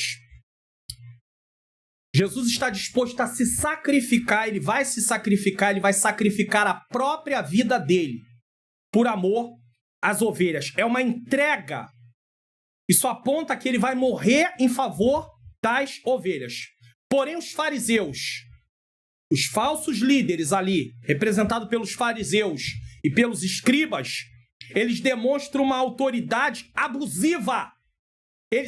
Jesus está disposto a se sacrificar, ele vai se sacrificar, ele vai sacrificar a própria vida dele por amor às ovelhas. É uma entrega. Isso aponta que ele vai morrer em favor das ovelhas. Porém, os fariseus, os falsos líderes ali, representados pelos fariseus e pelos escribas, eles demonstram uma autoridade abusiva.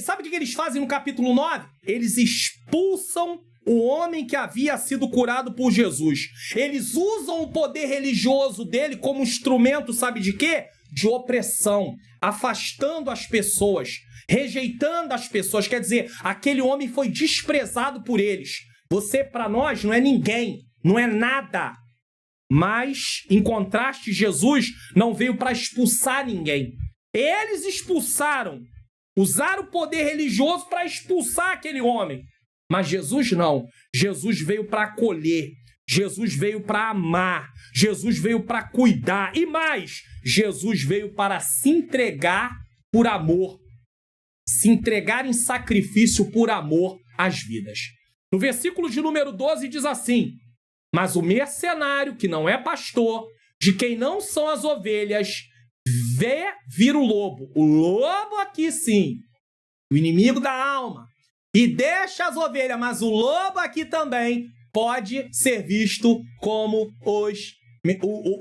Sabe o que eles fazem no capítulo 9? Eles expulsam o homem que havia sido curado por Jesus. Eles usam o poder religioso dele como instrumento, sabe de quê? De opressão, afastando as pessoas, rejeitando as pessoas. Quer dizer, aquele homem foi desprezado por eles. Você, para nós, não é ninguém, não é nada. Mas, em contraste, Jesus não veio para expulsar ninguém. Eles expulsaram, usaram o poder religioso para expulsar aquele homem. Mas Jesus não. Jesus veio para acolher. Jesus veio para amar. Jesus veio para cuidar. E mais, Jesus veio para se entregar por amor. Se entregar em sacrifício por amor às vidas. No versículo de número 12 diz assim: mas o mercenário, que não é pastor, de quem não são as ovelhas, vê vir o lobo. O lobo aqui sim, o inimigo da alma. E deixa as ovelhas, mas o lobo aqui também pode ser visto como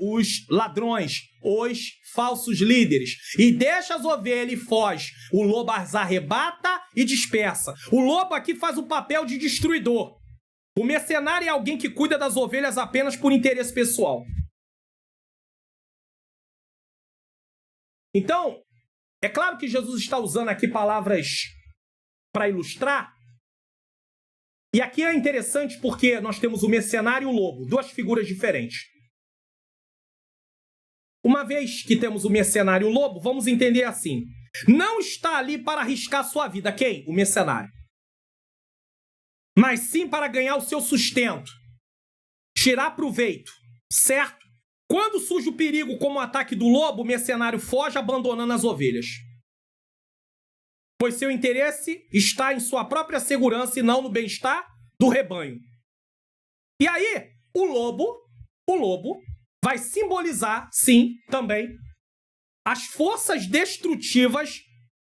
os ladrões, os falsos líderes. E deixa as ovelhas e foge. O lobo as arrebata e dispersa. O lobo aqui faz o papel de destruidor. O mercenário é alguém que cuida das ovelhas apenas por interesse pessoal. Então, é claro que Jesus está usando aqui palavras para ilustrar. E aqui é interessante porque nós temos o mercenário e o lobo, duas figuras diferentes. Uma vez que temos o mercenário e o lobo, vamos entender assim. Não está ali para arriscar sua vida. Quem? O mercenário. Mas sim para ganhar o seu sustento, tirar proveito, certo? Quando surge o perigo como o ataque do lobo, o mercenário foge abandonando as ovelhas. Pois seu interesse está em sua própria segurança e não no bem-estar do rebanho. E aí, o lobo vai simbolizar, sim, também, as forças destrutivas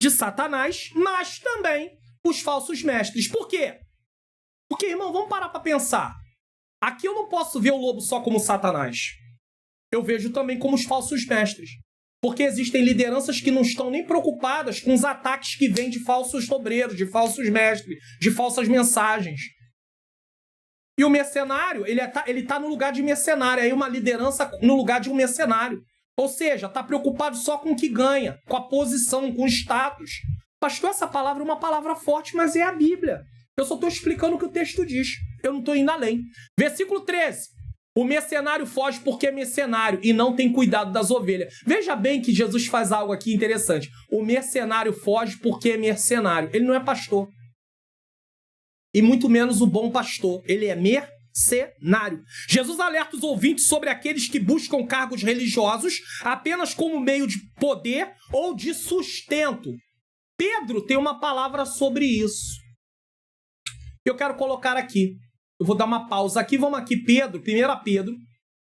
de Satanás, mas também os falsos mestres. Por quê? Porque, irmão, vamos parar para pensar. Aqui eu não posso ver o lobo só como Satanás. Eu vejo também como os falsos mestres. Porque existem lideranças que não estão nem preocupadas com os ataques que vêm de falsos obreiros, de falsos mestres, de falsas mensagens. E o mercenário, ele tá no lugar de mercenário. Aí uma liderança no lugar de um mercenário. Ou seja, está preocupado só com o que ganha, com a posição, com o status. Pastor, essa palavra é uma palavra forte, mas é a Bíblia. Eu só estou explicando o que o texto diz. Eu não estou indo além. Versículo 13. O mercenário foge porque é mercenário e não tem cuidado das ovelhas. Veja bem que Jesus faz algo aqui interessante. O mercenário foge porque é mercenário. Ele não é pastor. E muito menos o bom pastor. Ele é mercenário. Jesus alerta os ouvintes sobre aqueles que buscam cargos religiosos apenas como meio de poder ou de sustento. Pedro tem uma palavra sobre isso. Eu quero colocar aqui. Eu vou dar uma pausa aqui. Vamos aqui, Pedro, 1 Pedro,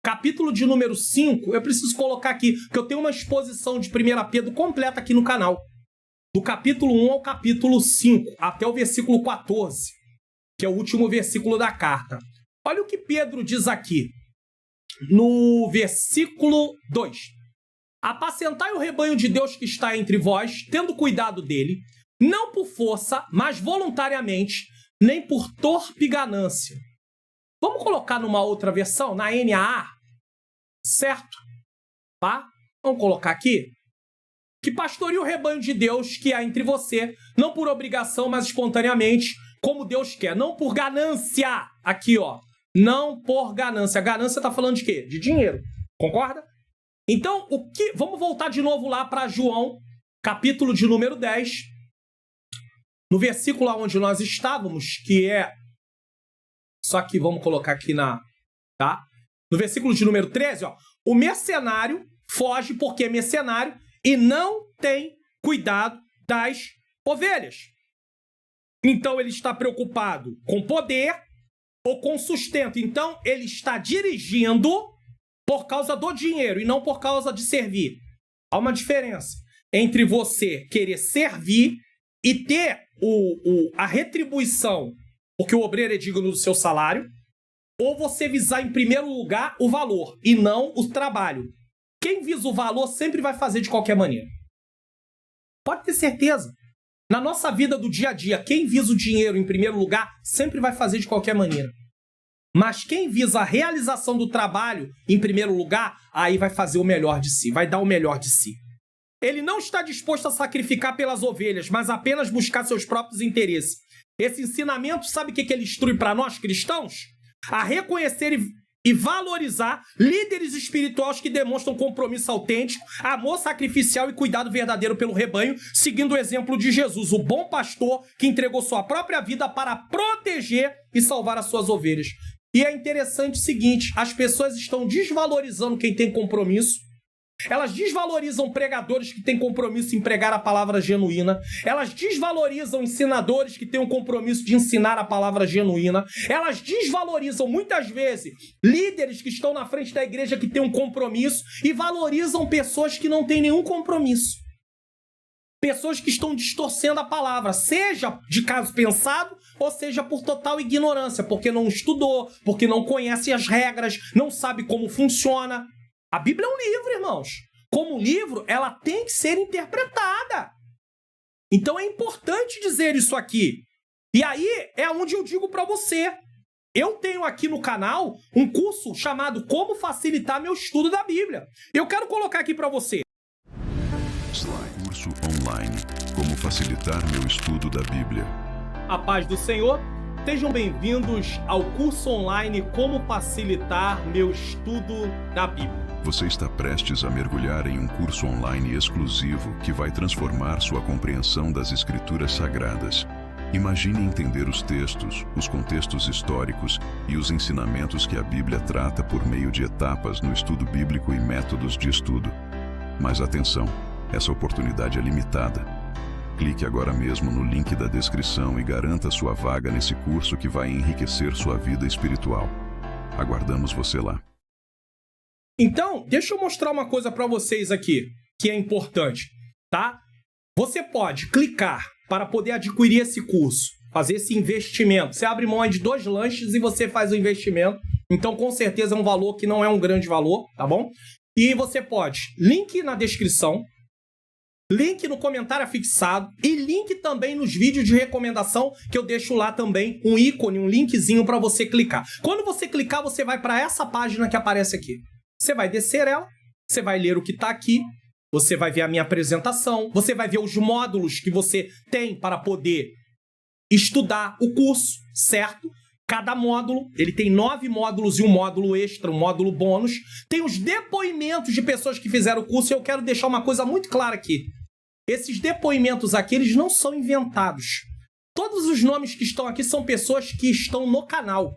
capítulo de número 5. Eu preciso colocar aqui, porque eu tenho uma exposição de 1 Pedro completa aqui no canal. Do capítulo 1 ao capítulo 5, até o versículo 14, que é o último versículo da carta. Olha o que Pedro diz aqui, no versículo 2. Apacentai o rebanho de Deus que está entre vós, tendo cuidado dele, não por força, mas voluntariamente, nem por torpe ganância. Vamos colocar numa outra versão, na NAA, certo? Tá? Vamos colocar aqui. Que pastoreie o rebanho de Deus que há entre você, não por obrigação, mas espontaneamente, como Deus quer, não por ganância. Aqui, ó, não por ganância. Ganância tá falando de quê? De dinheiro. Concorda? Então, vamos voltar de novo lá para João, capítulo de número 10, no versículo onde nós estávamos, que é... Só que vamos colocar aqui tá? No versículo de número 13, ó. O mercenário foge porque é mercenário e não tem cuidado das ovelhas. Então, ele está preocupado com poder ou com sustento. Então, ele está dirigindo por causa do dinheiro e não por causa de servir. Há uma diferença entre você querer servir e ter a retribuição, porque o obreiro é digno do seu salário, ou você visar em primeiro lugar o valor e não o trabalho. Quem visa o valor sempre vai fazer de qualquer maneira. Pode ter certeza. Na nossa vida do dia a dia, quem visa o dinheiro em primeiro lugar sempre vai fazer de qualquer maneira. Mas quem visa a realização do trabalho em primeiro lugar, aí vai fazer o melhor de si, vai dar o melhor de si. Ele não está disposto a sacrificar pelas ovelhas, mas apenas buscar seus próprios interesses. Esse ensinamento, sabe o que ele instrui para nós cristãos? A reconhecer e valorizar líderes espirituais que demonstram compromisso autêntico, amor sacrificial e cuidado verdadeiro pelo rebanho, seguindo o exemplo de Jesus, o bom pastor que entregou sua própria vida para proteger e salvar as suas ovelhas. E é interessante o seguinte, as pessoas estão desvalorizando quem tem compromisso. Elas desvalorizam pregadores que têm compromisso em pregar a palavra genuína. Elas desvalorizam ensinadores que têm um compromisso de ensinar a palavra genuína. Elas desvalorizam, muitas vezes, líderes que estão na frente da igreja que têm um compromisso e valorizam pessoas que não têm nenhum compromisso. Pessoas que estão distorcendo a palavra, seja de caso pensado ou seja por total ignorância, porque não estudou, porque não conhece as regras, não sabe como funciona. A Bíblia é um livro, irmãos. Como livro, ela tem que ser interpretada. Então é importante dizer isso aqui. E aí é onde eu digo para você. Eu tenho aqui no canal um curso chamado Como Facilitar Meu Estudo da Bíblia. Eu quero colocar aqui para você. Curso online. Como facilitar meu estudo da Bíblia. A paz do Senhor. Sejam bem-vindos ao curso online Como Facilitar Meu Estudo da Bíblia. Você está prestes a mergulhar em um curso online exclusivo que vai transformar sua compreensão das Escrituras Sagradas. Imagine entender os textos, os contextos históricos e os ensinamentos que a Bíblia trata por meio de etapas no estudo bíblico e métodos de estudo. Mas atenção, essa oportunidade é limitada. Clique agora mesmo no link da descrição e garanta sua vaga nesse curso que vai enriquecer sua vida espiritual. Aguardamos você lá. Então, deixa eu mostrar uma coisa para vocês aqui, que é importante, tá? Você pode clicar para poder adquirir esse curso, fazer esse investimento. Você abre mão de 2 lanches e você faz o investimento. Então, com certeza, é um valor que não é um grande valor, tá bom? E você pode, link na descrição, link no comentário afixado e link também nos vídeos de recomendação que eu deixo lá também, um ícone, um linkzinho para você clicar. Quando você clicar, você vai para essa página que aparece aqui. Você vai descer ela, você vai ler o que está aqui, você vai ver a minha apresentação, você vai ver os módulos que você tem para poder estudar o curso, certo? Cada módulo, ele tem 9 módulos e um módulo extra, um módulo bônus. Tem os depoimentos de pessoas que fizeram o curso e eu quero deixar uma coisa muito clara aqui. Esses depoimentos aqui, eles não são inventados. Todos os nomes que estão aqui são pessoas que estão no canal.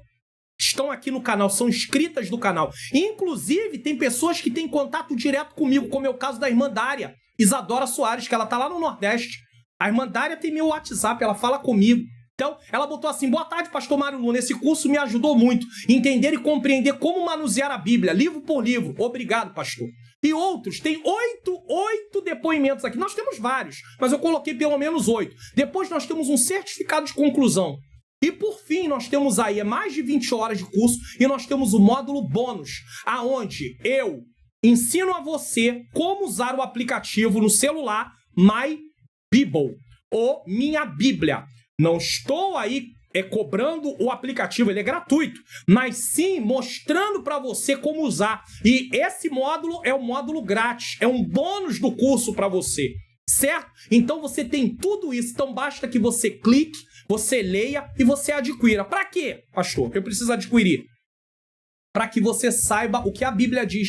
estão aqui no canal, são inscritas do canal. Inclusive, tem pessoas que têm contato direto comigo, como é o caso da irmã Dária, Isadora Soares, que ela tá lá no Nordeste. A irmã Dária tem meu WhatsApp, ela fala comigo. Então, ela botou assim: boa tarde, pastor Mário Luna, esse curso me ajudou muito. Entender e compreender como manusear a Bíblia, livro por livro. Obrigado, pastor. E outros, tem oito depoimentos aqui. Nós temos vários, mas eu coloquei pelo menos 8. Depois nós temos um certificado de conclusão. E por fim, nós temos aí mais de 20 horas de curso e nós temos o módulo bônus, aonde eu ensino a você como usar o aplicativo no celular My Bible, ou Minha Bíblia. Não estou aí cobrando o aplicativo, ele é gratuito, mas sim mostrando para você como usar. E esse módulo é um módulo grátis, é um bônus do curso para você, certo? Então você tem tudo isso, então basta que você clique, você leia e você adquira. Para quê, pastor? Eu preciso adquirir? Para que você saiba o que a Bíblia diz,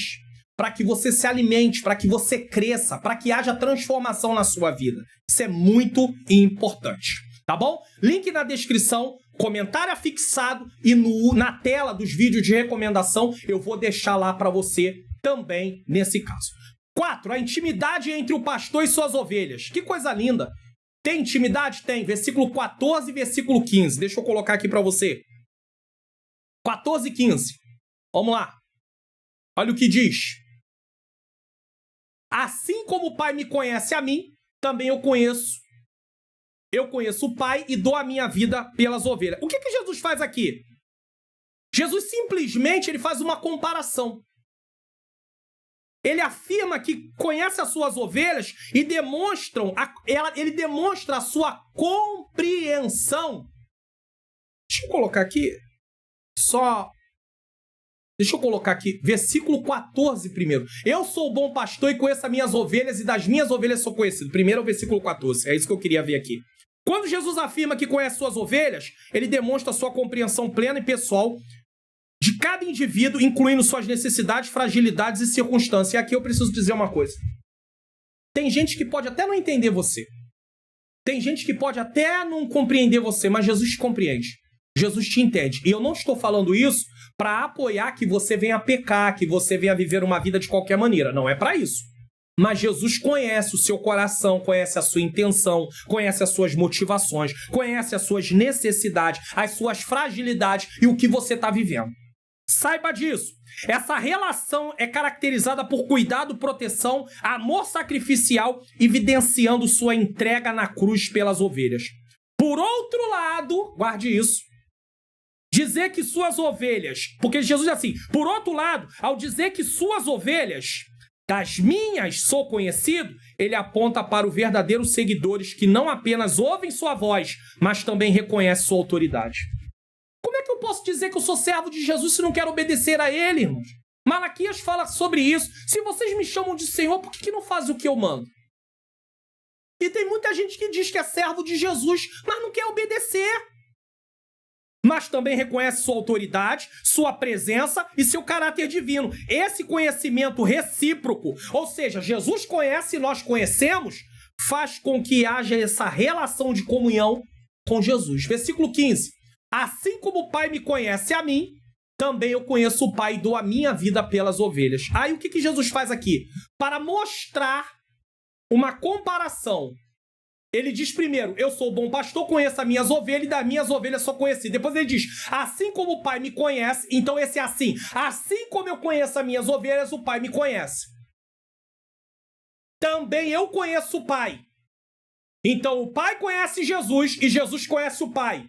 para que você se alimente, para que você cresça, para que haja transformação na sua vida. Isso é muito importante. Tá bom? Link na descrição, comentário afixado e na tela dos vídeos de recomendação eu vou deixar lá para você também nesse caso. 4. A intimidade entre o pastor e suas ovelhas. Que coisa linda! Tem intimidade? Tem. Versículo 14 e versículo 15. Deixa eu colocar aqui para você. 14 e 15. Vamos lá. Olha o que diz. Assim como o Pai me conhece a mim, também eu conheço o Pai e dou a minha vida pelas ovelhas. O que Jesus faz aqui? Jesus simplesmente ele faz uma comparação. Ele afirma que conhece as suas ovelhas e ele demonstra a sua compreensão. Deixa eu colocar aqui, versículo 14 primeiro. Eu sou o bom pastor e conheço as minhas ovelhas e das minhas ovelhas sou conhecido. Primeiro é o versículo 14, é isso que eu queria ver aqui. Quando Jesus afirma que conhece suas ovelhas, ele demonstra a sua compreensão plena e pessoal de cada indivíduo, incluindo suas necessidades, fragilidades e circunstâncias. E aqui eu preciso dizer uma coisa. Tem gente que pode até não entender você. Tem gente que pode até não compreender você, mas Jesus te compreende. Jesus te entende. E eu não estou falando isso para apoiar que você venha pecar, que você venha viver uma vida de qualquer maneira. Não é para isso. Mas Jesus conhece o seu coração, conhece a sua intenção, conhece as suas motivações, conhece as suas necessidades, as suas fragilidades e o que você está vivendo. Saiba disso. Essa relação é caracterizada por cuidado, proteção, amor sacrificial, evidenciando sua entrega na cruz pelas ovelhas. Por outro lado, guarde isso, dizer que suas ovelhas, porque Jesus diz assim, por outro lado, ao dizer que suas ovelhas, das minhas sou conhecido, ele aponta para os verdadeiros seguidores que não apenas ouvem sua voz, mas também reconhecem sua autoridade. Como é que eu posso dizer que eu sou servo de Jesus se não quero obedecer a ele, irmãos? Malaquias fala sobre isso. Se vocês me chamam de Senhor, por que não fazem o que eu mando? E tem muita gente que diz que é servo de Jesus, mas não quer obedecer. Mas também reconhece sua autoridade, sua presença e seu caráter divino. Esse conhecimento recíproco, ou seja, Jesus conhece e nós conhecemos, faz com que haja essa relação de comunhão com Jesus. Versículo 15. Assim como o Pai me conhece a mim, também eu conheço o Pai e dou a minha vida pelas ovelhas. Aí o que Jesus faz aqui? Para mostrar uma comparação. Ele diz primeiro, eu sou o bom pastor, conheço as minhas ovelhas e das minhas ovelhas sou conhecido. Depois ele diz, assim como o Pai me conhece, então esse é assim. Assim como eu conheço as minhas ovelhas, o Pai me conhece. Também eu conheço o Pai. Então o Pai conhece Jesus e Jesus conhece o Pai.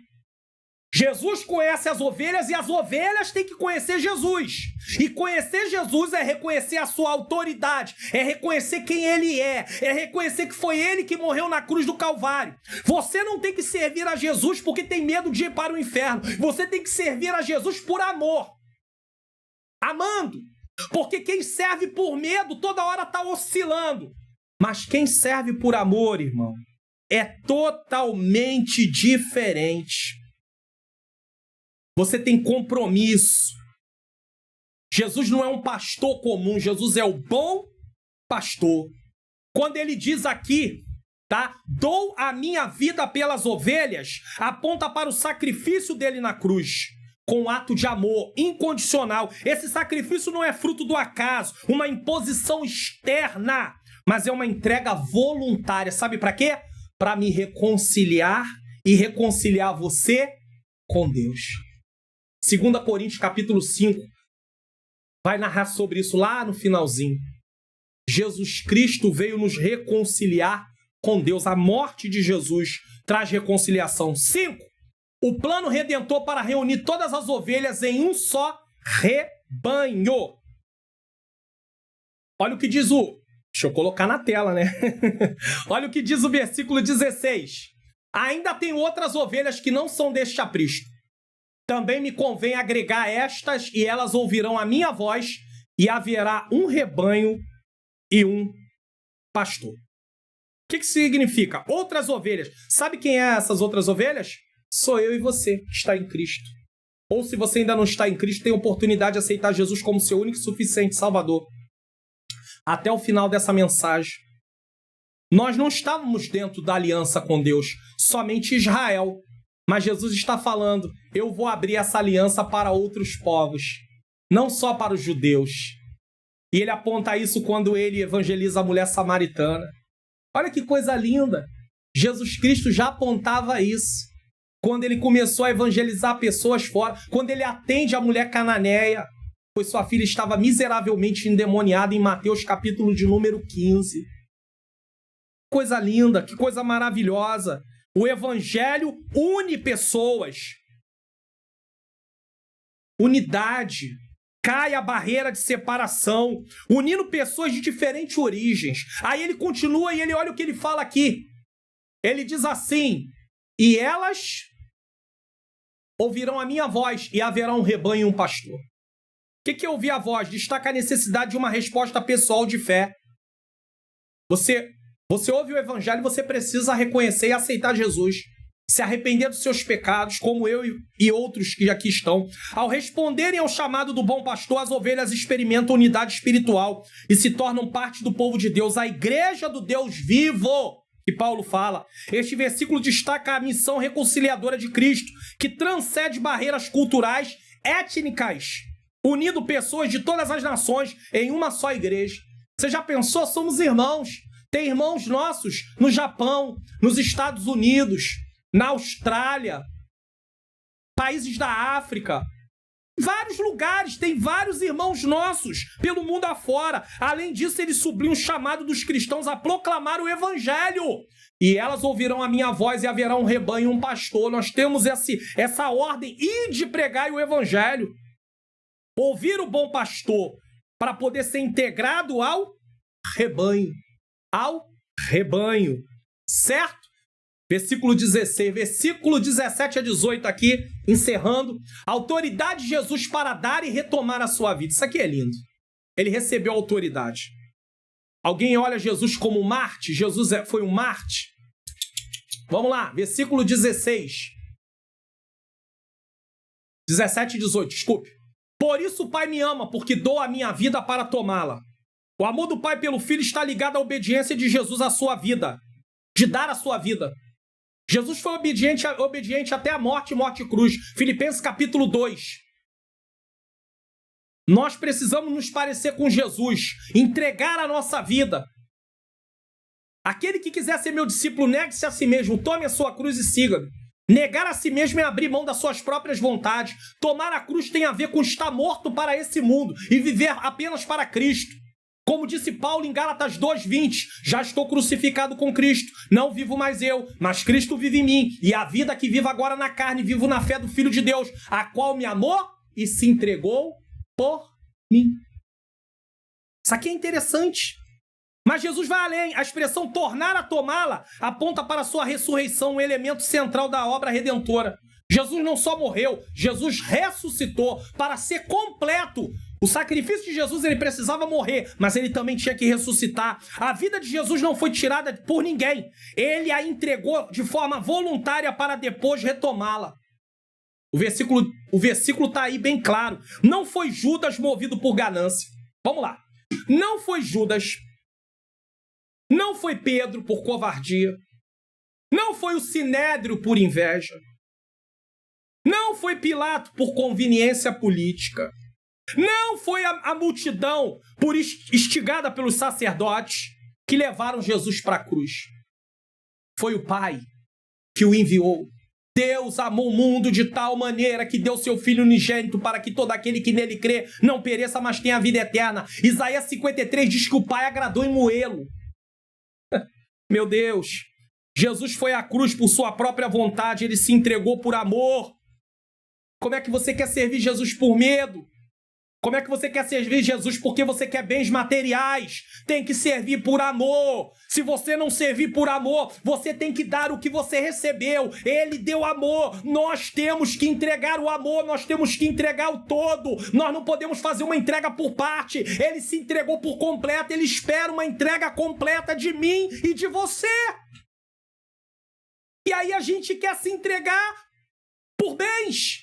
Jesus conhece as ovelhas e as ovelhas têm que conhecer Jesus. E conhecer Jesus é reconhecer a sua autoridade, é reconhecer quem ele é reconhecer que foi ele que morreu na cruz do Calvário. Você não tem que servir a Jesus porque tem medo de ir para o inferno. Você tem que servir a Jesus por amor. Amando. Porque quem serve por medo toda hora está oscilando. Mas quem serve por amor, irmão, é totalmente diferente. Você tem compromisso. Jesus não é um pastor comum, Jesus é o bom pastor. Quando ele diz aqui, tá? Dou a minha vida pelas ovelhas, aponta para o sacrifício dele na cruz. com um ato de amor incondicional. Esse sacrifício não é fruto do acaso, uma imposição externa, mas é uma entrega voluntária. Sabe para quê? Para me reconciliar e reconciliar você com Deus. 2 Coríntios capítulo 5 vai narrar sobre isso lá no finalzinho. Jesus Cristo veio nos reconciliar com Deus. A morte de Jesus traz reconciliação. 5. O plano redentor para reunir todas as ovelhas em um só rebanho. Olha o que diz o... Deixa eu colocar na tela, né? Olha o que diz o versículo 16. Ainda tem outras ovelhas que não são deste aprisco. Também me convém agregar estas, e elas ouvirão a minha voz, e haverá um rebanho e um pastor. O que significa? Outras ovelhas. Sabe quem é essas outras ovelhas? Sou eu e você, que está em Cristo. Ou se você ainda não está em Cristo, tem a oportunidade de aceitar Jesus como seu único e suficiente Salvador. Até o final dessa mensagem, nós não estávamos dentro da aliança com Deus, somente Israel. Mas Jesus está falando, eu vou abrir essa aliança para outros povos, não só para os judeus. E ele aponta isso quando ele evangeliza a mulher samaritana. Olha que coisa linda. Jesus Cristo já apontava isso. Quando ele começou a evangelizar pessoas fora, quando ele atende a mulher cananeia, pois sua filha estava miseravelmente endemoniada, em Mateus capítulo de número 15. Coisa linda, que coisa maravilhosa. O evangelho une pessoas. Unidade. Cai a barreira de separação, unindo pessoas de diferentes origens. Aí ele continua e ele olha o que ele fala aqui. Ele diz assim, e elas ouvirão a minha voz e haverá um rebanho e um pastor. O que é ouvir a voz? Destaca a necessidade de uma resposta pessoal de fé. Você ouve o evangelho, você precisa reconhecer e aceitar Jesus. Se arrepender dos seus pecados, como eu e outros que aqui estão. Ao responderem ao chamado do bom pastor, as ovelhas experimentam unidade espiritual e se tornam parte do povo de Deus, a igreja do Deus vivo, que Paulo fala. Este versículo destaca a missão reconciliadora de Cristo, que transcende barreiras culturais, étnicas, unindo pessoas de todas as nações em uma só igreja. Você já pensou? Somos irmãos. Tem irmãos nossos no Japão, nos Estados Unidos, na Austrália, países da África, vários lugares, tem vários irmãos nossos pelo mundo afora. Além disso, ele subliu um chamado dos cristãos a proclamar o evangelho. E elas ouvirão a minha voz e haverá um rebanho e um pastor. Nós temos essa ordem, ide pregar o evangelho. Ouvir o bom pastor para poder ser integrado ao rebanho. Ao rebanho, certo? Versículo 16, versículo 17 a 18 aqui, encerrando. Autoridade de Jesus para dar e retomar a sua vida. Isso aqui é lindo. Ele recebeu autoridade. Alguém olha Jesus como Marte? Jesus foi um Marte? Vamos lá, versículo 16. 17 e 18, desculpe. Por isso o Pai me ama, porque dou a minha vida para tomá-la. O amor do Pai pelo Filho está ligado à obediência de Jesus à sua vida, de dar a sua vida. Jesus foi obediente até a morte e cruz. Filipenses capítulo 2. Nós precisamos nos parecer com Jesus, entregar a nossa vida. Aquele que quiser ser meu discípulo, negue-se a si mesmo, tome a sua cruz e siga-me. Negar a si mesmo é abrir mão das suas próprias vontades. Tomar a cruz tem a ver com estar morto para esse mundo e viver apenas para Cristo. Como disse Paulo em Gálatas 2:20, já estou crucificado com Cristo, não vivo mais eu, mas Cristo vive em mim, e a vida que vivo agora na carne, vivo na fé do Filho de Deus, a qual me amou e se entregou por mim. Isso aqui é interessante. Mas Jesus vai além. A expressão tornar a tomá-la aponta para a sua ressurreição, um elemento central da obra redentora. Jesus não só morreu, Jesus ressuscitou para ser completo. O sacrifício de Jesus, ele precisava morrer, mas ele também tinha que ressuscitar. A vida de Jesus não foi tirada por ninguém. Ele a entregou de forma voluntária para depois retomá-la. O versículo está aí bem claro. Não foi Judas movido por ganância. Vamos lá. Não foi Judas. Não foi Pedro por covardia. Não foi o Sinédrio por inveja. Não Não foi Pilato por conveniência política. Não foi a multidão instigada pelos sacerdotes que levaram Jesus para a cruz. Foi o Pai que o enviou. Deus amou o mundo de tal maneira que deu seu Filho unigênito para que todo aquele que nele crê não pereça, mas tenha a vida eterna. Isaías 53 diz que o Pai agradou em moê-lo. Meu Deus, Jesus foi à cruz por sua própria vontade, ele se entregou por amor. Como é que você quer servir Jesus por medo? Como é que você quer servir Jesus porque você quer bens materiais? Tem que servir por amor. Se você não servir por amor, você tem que dar o que você recebeu. Ele deu amor. Nós temos que entregar o amor, nós temos que entregar o todo. Nós não podemos fazer uma entrega por parte. Ele se entregou por completo, ele espera uma entrega completa de mim e de você. E aí a gente quer se entregar por bens,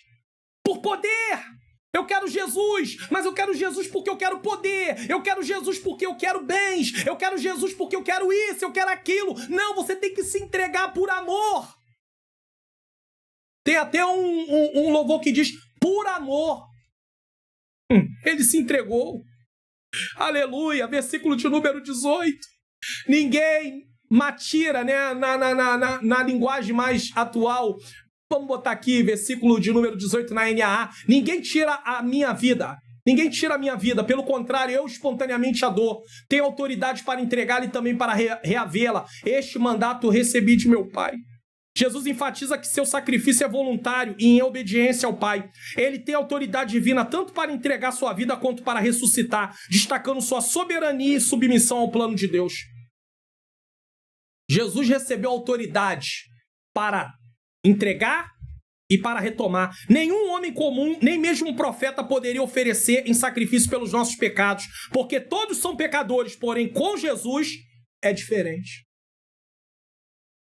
por poder. Eu quero Jesus, mas eu quero Jesus porque eu quero poder. Eu quero Jesus porque eu quero bens. Eu quero Jesus porque eu quero isso, eu quero aquilo. Não, você tem que se entregar por amor. Tem até um louvor que diz, por amor. Ele se entregou. Aleluia, versículo de número 18. Ninguém matira, né, na linguagem mais atual. Vamos botar aqui, versículo de número 18 na NAA. Ninguém tira a minha vida. Ninguém tira a minha vida. Pelo contrário, eu espontaneamente a dou. Tenho autoridade para entregá-la e também para reavê-la. Este mandato recebi de meu Pai. Jesus enfatiza que seu sacrifício é voluntário e em obediência ao Pai. Ele tem autoridade divina tanto para entregar sua vida quanto para ressuscitar, destacando sua soberania e submissão ao plano de Deus. Jesus recebeu autoridade para entregar e para retomar. Nenhum homem comum, nem mesmo um profeta poderia oferecer em sacrifício pelos nossos pecados, porque todos são pecadores, porém com Jesus é diferente.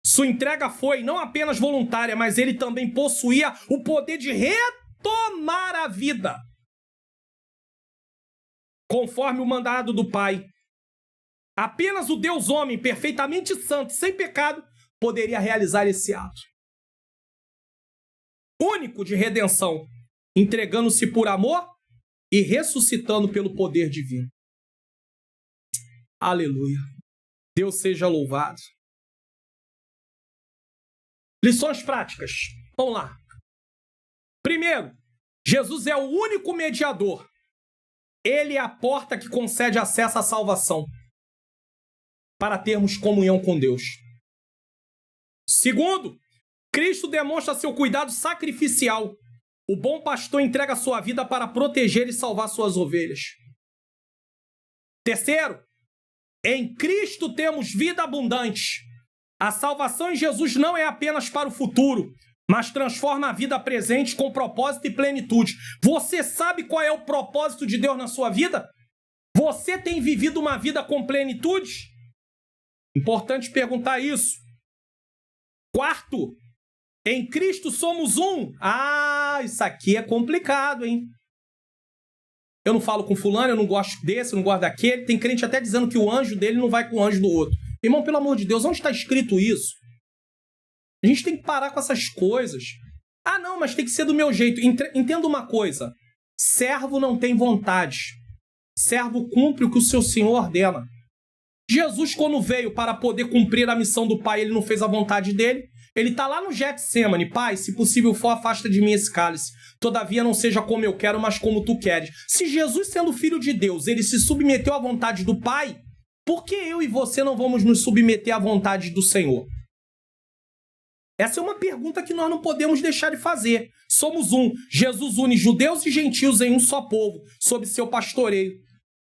Sua entrega foi não apenas voluntária, mas ele também possuía o poder de retomar a vida, conforme o mandado do Pai. Apenas o Deus homem, perfeitamente santo, sem pecado, poderia realizar esse ato único de redenção, entregando-se por amor e ressuscitando pelo poder divino. Aleluia. Deus seja louvado. Lições práticas. Vamos lá. Primeiro, Jesus é o único mediador. Ele é a porta que concede acesso à salvação para termos comunhão com Deus. Segundo, Cristo demonstra seu cuidado sacrificial. O bom pastor entrega sua vida para proteger e salvar suas ovelhas. Terceiro, em Cristo temos vida abundante. A salvação em Jesus não é apenas para o futuro, mas transforma a vida presente com propósito e plenitude. Você sabe qual é o propósito de Deus na sua vida? Você tem vivido uma vida com plenitude? Importante perguntar isso. Quarto, em Cristo somos um. Ah, isso aqui é complicado, hein? Eu não falo com fulano, eu não gosto desse, eu não gosto daquele. Tem crente até dizendo que o anjo dele não vai com o anjo do outro. Irmão, pelo amor de Deus, onde está escrito isso? A gente tem que parar com essas coisas. Ah, não, mas tem que ser do meu jeito. Entenda uma coisa. Servo não tem vontade. Servo cumpre o que o seu Senhor ordena. Jesus, quando veio para poder cumprir a missão do Pai, ele não fez a vontade dele. Ele está lá no Getsemane. Pai, se possível for, afasta de mim esse cálice. Todavia não seja como eu quero, mas como tu queres. Se Jesus, sendo filho de Deus, ele se submeteu à vontade do Pai, por que eu e você não vamos nos submeter à vontade do Senhor? Essa é uma pergunta que nós não podemos deixar de fazer. Somos um. Jesus une judeus e gentios em um só povo, sob seu pastoreio.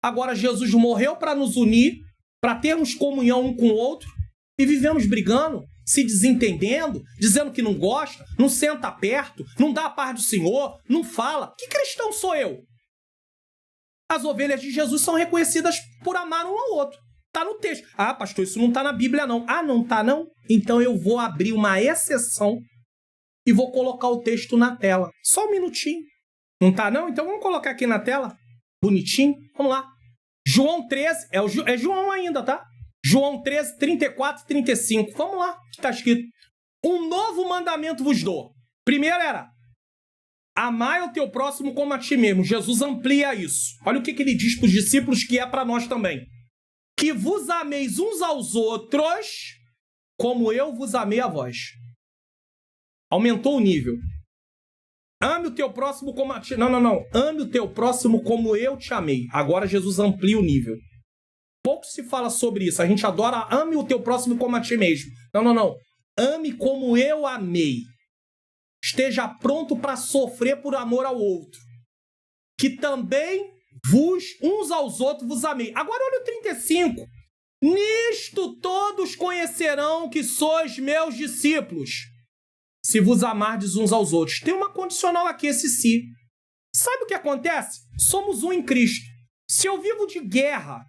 Agora Jesus morreu para nos unir, para termos comunhão um com o outro, e vivemos brigando, se desentendendo, dizendo que não gosta, não senta perto, não dá a paz do Senhor, não fala. Que cristão sou eu? As ovelhas de Jesus são reconhecidas por amar um ao outro. Está no texto. Ah, pastor, isso não está na Bíblia, não. Ah, não está, não? Então eu vou abrir uma exceção e vou colocar o texto na tela. Só um minutinho. Não está, não? Então vamos colocar aqui na tela. Bonitinho. Vamos lá. João 13. É João ainda, tá? João 13, 34 e 35. Vamos lá. O que está escrito? Um novo mandamento vos dou. Primeiro era: Amai o teu próximo como a ti mesmo. Jesus amplia isso. Olha o que ele diz para os discípulos, que é para nós também. Que vos ameis uns aos outros, como eu vos amei a vós. Aumentou o nível. Ame o teu próximo como a ti... Não. Ame o teu próximo como eu te amei. Agora Jesus amplia o nível. Pouco se fala sobre isso. A gente adora ame o teu próximo como a ti mesmo. Não. Ame como eu amei. Esteja pronto para sofrer por amor ao outro. Que também vos, uns aos outros, vos amei. Agora olha o 35. Nisto todos conhecerão que sois meus discípulos, se vos amardes uns aos outros. Tem uma condicional aqui, esse se. Sabe o que acontece? Somos um em Cristo. Se eu vivo de guerra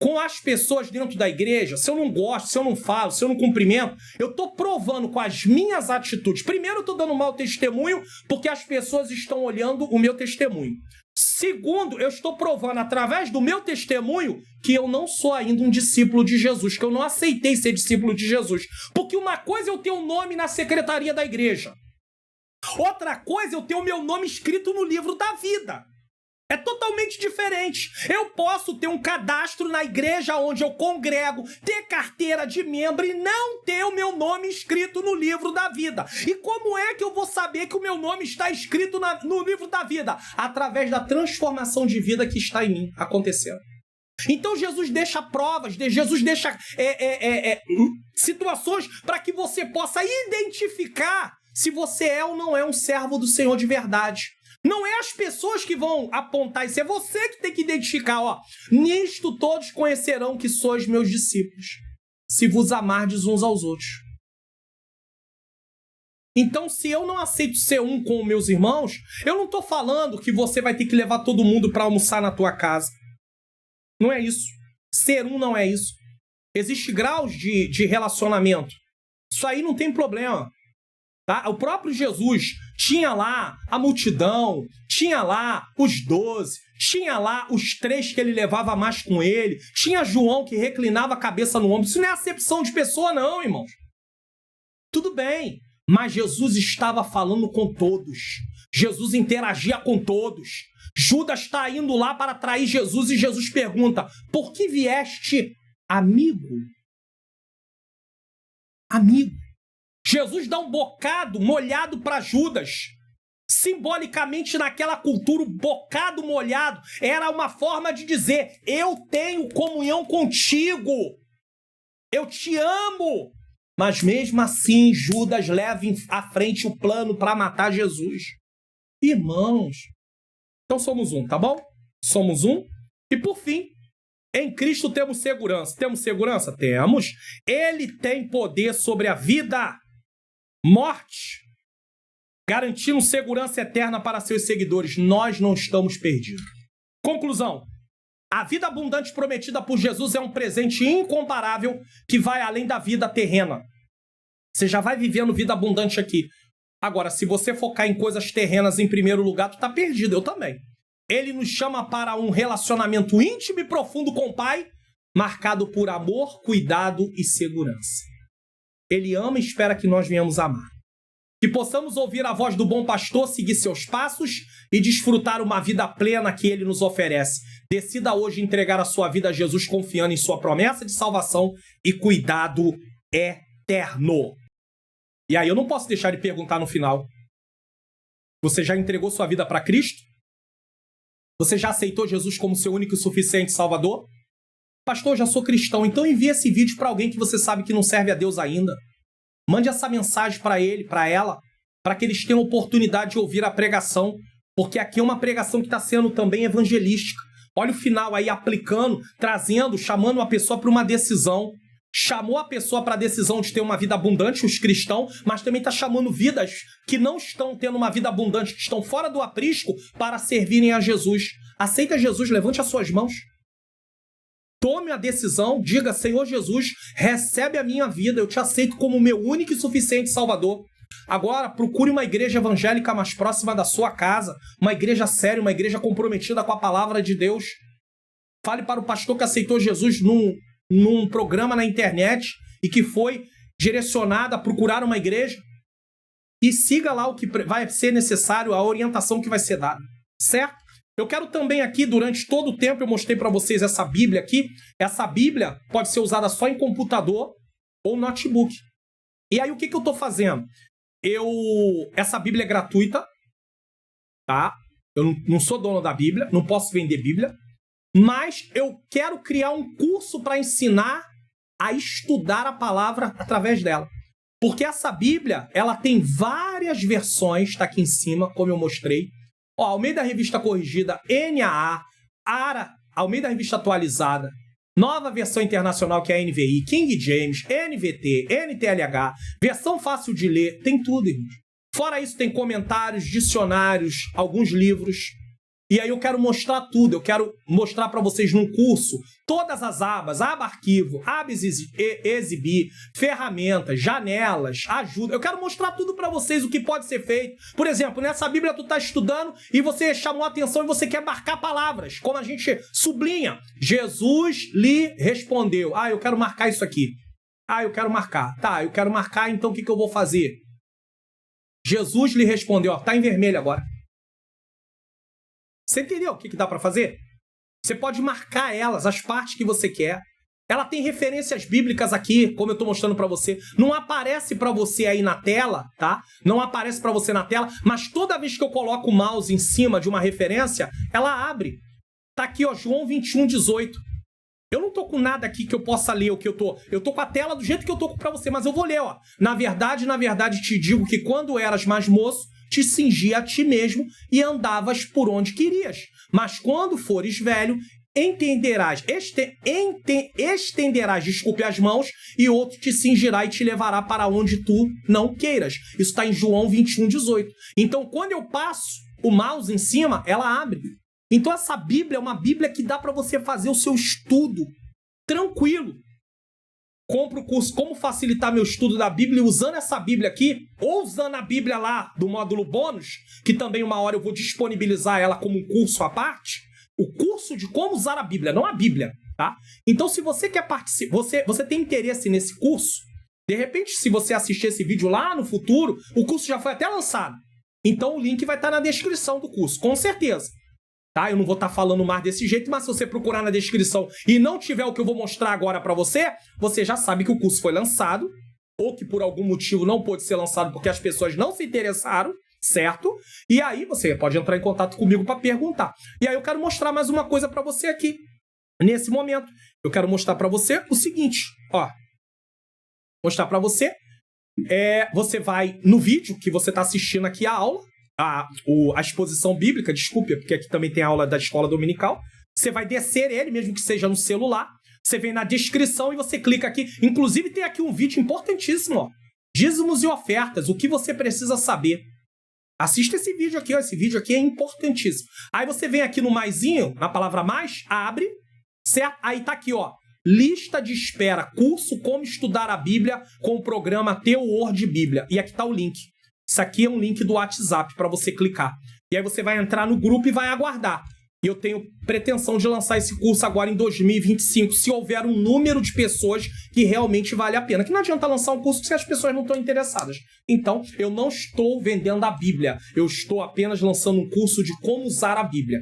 com as pessoas dentro da igreja, se eu não gosto, se eu não falo, se eu não cumprimento, eu estou provando com as minhas atitudes. Primeiro, eu estou dando mau testemunho porque as pessoas estão olhando o meu testemunho. Segundo, eu estou provando através do meu testemunho que eu não sou ainda um discípulo de Jesus, que eu não aceitei ser discípulo de Jesus. Porque uma coisa é eu ter um nome na secretaria da igreja. Outra coisa é eu ter o meu nome escrito no livro da vida. É totalmente diferente. Eu posso ter um cadastro na igreja onde eu congrego, ter carteira de membro e não ter o meu nome escrito no livro da vida. E como é que eu vou saber que o meu nome está escrito no livro da vida? Através da transformação de vida que está em mim acontecendo. Então Jesus deixa provas, Jesus deixa situações para que você possa identificar se você é ou não é um servo do Senhor de verdade. Não é as pessoas que vão apontar isso, é você que tem que identificar, ó. Nisto todos conhecerão que sois meus discípulos, se vos amardes uns aos outros. Então, se eu não aceito ser um com meus irmãos, eu não estou falando que você vai ter que levar todo mundo para almoçar na tua casa. Não é isso. Ser um não é isso. Existem graus de relacionamento. Isso aí não tem problema. Tá? O próprio Jesus tinha lá a multidão, tinha lá os 12, tinha lá os 3 que ele levava mais com ele, tinha João que reclinava a cabeça no ombro. Isso não é acepção de pessoa não, irmãos. Tudo bem, mas Jesus estava falando com todos. Jesus interagia com todos. Judas está indo lá para trair Jesus e Jesus pergunta, por que vieste, amigo? Amigo. Jesus dá um bocado molhado para Judas. Simbolicamente, naquela cultura, o bocado molhado era uma forma de dizer, eu tenho comunhão contigo, eu te amo. Mas mesmo assim, Judas leva à frente o plano para matar Jesus. Irmãos, então somos um, tá bom? Somos um. E por fim, em Cristo temos segurança. Temos segurança? Temos. Ele tem poder sobre a vida, morte, garantindo segurança eterna para seus seguidores. Nós não estamos perdidos. Conclusão. A vida abundante prometida por Jesus é um presente incomparável que vai além da vida terrena. Você já vai vivendo vida abundante aqui. Agora, se você focar em coisas terrenas em primeiro lugar, tu tá perdido. Eu também. Ele nos chama para um relacionamento íntimo e profundo com o Pai, marcado por amor, cuidado e segurança. Ele ama e espera que nós venhamos amar. Que possamos ouvir a voz do bom pastor, seguir seus passos e desfrutar uma vida plena que ele nos oferece. Decida hoje entregar a sua vida a Jesus confiando em sua promessa de salvação e cuidado eterno. E aí eu não posso deixar de perguntar no final. Você já entregou sua vida para Cristo? Você já aceitou Jesus como seu único e suficiente Salvador? Pastor, eu já sou cristão, então envie esse vídeo para alguém que você sabe que não serve a Deus ainda. Mande essa mensagem para ele, para ela, para que eles tenham oportunidade de ouvir a pregação, porque aqui é uma pregação que está sendo também evangelística. Olha o final aí, aplicando, trazendo, chamando a pessoa para uma decisão. Chamou a pessoa para a decisão de ter uma vida abundante, os cristãos, mas também está chamando vidas que não estão tendo uma vida abundante, que estão fora do aprisco, para servirem a Jesus. Aceita Jesus, levante as suas mãos. Tome a decisão, diga, Senhor Jesus, recebe a minha vida, eu te aceito como meu único e suficiente Salvador. Agora, procure uma igreja evangélica mais próxima da sua casa, uma igreja séria, uma igreja comprometida com a palavra de Deus. Fale para o pastor que aceitou Jesus num programa na internet e que foi direcionado a procurar uma igreja. e siga lá o que vai ser necessário, a orientação que vai ser dada, certo? Eu quero também aqui, durante todo o tempo, eu mostrei para vocês essa Bíblia aqui. Essa Bíblia pode ser usada só em computador ou notebook. E aí, o que eu estou fazendo? Essa Bíblia é gratuita, tá? Eu não sou dono da Bíblia, não posso vender Bíblia, mas eu quero criar um curso para ensinar a estudar a palavra através dela. Porque essa Bíblia, ela tem várias versões, está aqui em cima, como eu mostrei. Ó, Almeida Revista Corrigida, NAA, ARA, Almeida Revista Atualizada, nova versão internacional que é a NVI, King James, NVT, NTLH, versão fácil de ler, tem tudo, irmãos. Fora isso, tem comentários, dicionários, alguns livros. E aí eu quero mostrar tudo, eu quero mostrar para vocês num curso todas as abas, aba arquivo, aba exibir, ferramentas, janelas, ajuda. Eu quero mostrar tudo para vocês o que pode ser feito. Por exemplo, nessa Bíblia tu tá estudando e você chamou a atenção e você quer marcar palavras, como a gente sublinha. Jesus lhe respondeu. Eu quero marcar isso aqui. Eu quero marcar. Tá, eu quero marcar, então o que eu vou fazer? Jesus lhe respondeu, tá em vermelho agora. Você entendeu o que dá para fazer? Você pode marcar elas, as partes que você quer. Ela tem referências bíblicas aqui, como eu estou mostrando para você. Não aparece para você aí na tela, tá? Não aparece para você na tela, mas toda vez que eu coloco o mouse em cima de uma referência, ela abre. Tá aqui, ó, João 21:18. Eu não tô com nada aqui que eu possa ler o que eu tô. Eu tô com a tela do jeito que eu tô para você, mas eu vou ler, ó. Na verdade, te digo que quando eras mais moço, te cingia a ti mesmo e andavas por onde querias. Mas quando fores velho, estenderás, desculpe, as mãos, e outro te cingirá e te levará para onde tu não queiras. Isso está em João 21:18. Então, quando eu passo o mouse em cima, ela abre. Então, essa Bíblia é uma Bíblia que dá para você fazer o seu estudo tranquilo. Compro o curso Como Facilitar Meu Estudo da Bíblia, usando essa Bíblia aqui, ou usando a Bíblia lá do módulo bônus, que também uma hora eu vou disponibilizar ela como um curso à parte, o curso de como usar a Bíblia, não a Bíblia, tá? Então, se você quer participar, você tem interesse nesse curso, de repente, se você assistir esse vídeo lá no futuro, o curso já foi até lançado. Então, o link vai estar na descrição do curso, com certeza. Tá? Eu não vou estar falando mais desse jeito, mas se você procurar na descrição e não tiver o que eu vou mostrar agora para você, você já sabe que o curso foi lançado, ou que por algum motivo não pôde ser lançado porque as pessoas não se interessaram, certo? E aí você pode entrar em contato comigo para perguntar. E aí eu quero mostrar mais uma coisa para você aqui. Nesse momento, eu quero mostrar para você o seguinte, ó. Mostrar para você. Você vai no vídeo que você está assistindo aqui a aula, a exposição bíblica, desculpe, porque aqui também tem a aula da escola dominical. Você vai descer ele, mesmo que seja no celular. Você vem na descrição e você clica aqui. Inclusive tem aqui um vídeo importantíssimo, ó. Dízimos e ofertas, o que você precisa saber. Assista esse vídeo aqui, ó. Esse vídeo aqui é importantíssimo. Aí você vem aqui no maisinho, na palavra mais, abre, certo? Aí tá aqui, ó. Lista de espera, curso Como Estudar a Bíblia com o programa Teor de Bíblia. E aqui tá o link. Isso aqui é um link do WhatsApp para você clicar. E aí você vai entrar no grupo e vai aguardar. E eu tenho pretensão de lançar esse curso agora em 2025, se houver um número de pessoas que realmente vale a pena. Que não adianta lançar um curso se as pessoas não estão interessadas. Então, eu não estou vendendo a Bíblia. Eu estou apenas lançando um curso de como usar a Bíblia.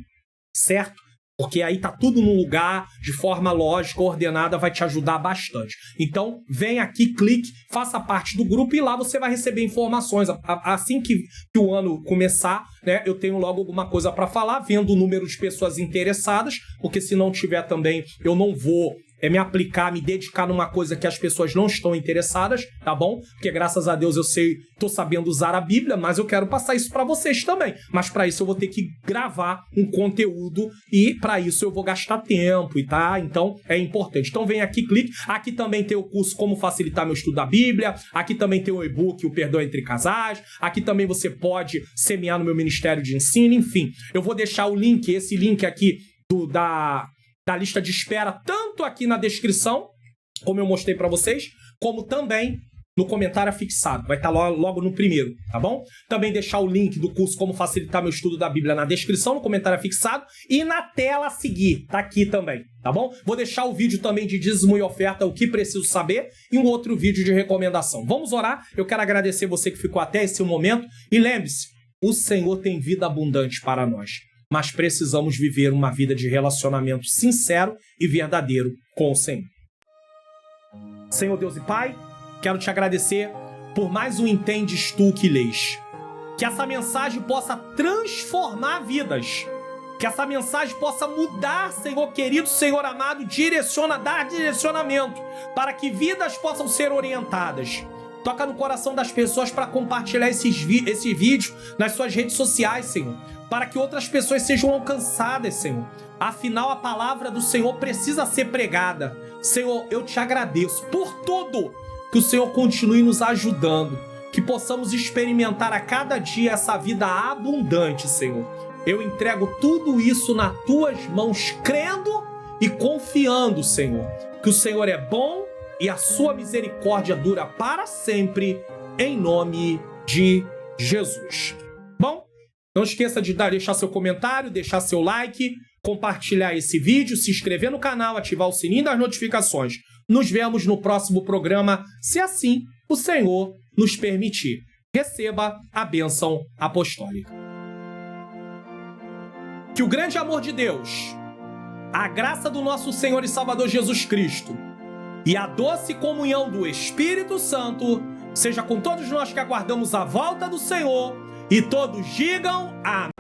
Certo? Porque aí tá tudo no lugar, de forma lógica, ordenada, vai te ajudar bastante. Então, vem aqui, clique, faça parte do grupo e lá você vai receber informações. Assim que o ano começar, né, eu tenho logo alguma coisa para falar, vendo o número de pessoas interessadas, porque se não tiver também, eu não vou me aplicar, me dedicar numa coisa que as pessoas não estão interessadas, tá bom? Porque graças a Deus eu tô sabendo usar a Bíblia, mas eu quero passar isso para vocês também. Mas para isso eu vou ter que gravar um conteúdo e para isso eu vou gastar tempo, e tá? Então é importante. Então vem aqui, clique. Aqui também tem o curso Como Facilitar Meu Estudo da Bíblia. Aqui também tem o e-book O Perdão Entre Casais. Aqui também você pode semear no meu Ministério de Ensino. Enfim, eu vou deixar o link, esse link aqui da lista de espera, tanto aqui na descrição, como eu mostrei para vocês, como também no comentário afixado. Vai estar logo no primeiro, tá bom? Também deixar o link do curso Como Facilitar Meu Estudo da Bíblia na descrição, no comentário afixado. E na tela a seguir, tá aqui também, tá bom? Vou deixar o vídeo também de dízimo e oferta, o que preciso saber, e um outro vídeo de recomendação. Vamos orar? Eu quero agradecer você que ficou até esse momento. E lembre-se, o Senhor tem vida abundante para nós. Mas precisamos viver uma vida de relacionamento sincero e verdadeiro com o Senhor. Senhor Deus e Pai, quero te agradecer por mais um Entendes Tu que lês. Que essa mensagem possa transformar vidas. Que essa mensagem possa mudar, Senhor querido, Senhor amado, dar direcionamento para que vidas possam ser orientadas. Toca no coração das pessoas para compartilhar esse vídeo nas suas redes sociais, Senhor, para que outras pessoas sejam alcançadas, Senhor. Afinal, a palavra do Senhor precisa ser pregada. Senhor, eu te agradeço por tudo. Que o Senhor continue nos ajudando, que possamos experimentar a cada dia essa vida abundante, Senhor. Eu entrego tudo isso nas tuas mãos, crendo e confiando, Senhor, que o Senhor é bom e a sua misericórdia dura para sempre, em nome de Jesus. Bom, não esqueça de deixar seu comentário, deixar seu like, compartilhar esse vídeo, se inscrever no canal, ativar o sininho das notificações. Nos vemos no próximo programa, se assim o Senhor nos permitir. Receba a bênção apostólica. Que o grande amor de Deus, a graça do nosso Senhor e Salvador Jesus Cristo e a doce comunhão do Espírito Santo seja com todos nós que aguardamos a volta do Senhor, e todos digam amém.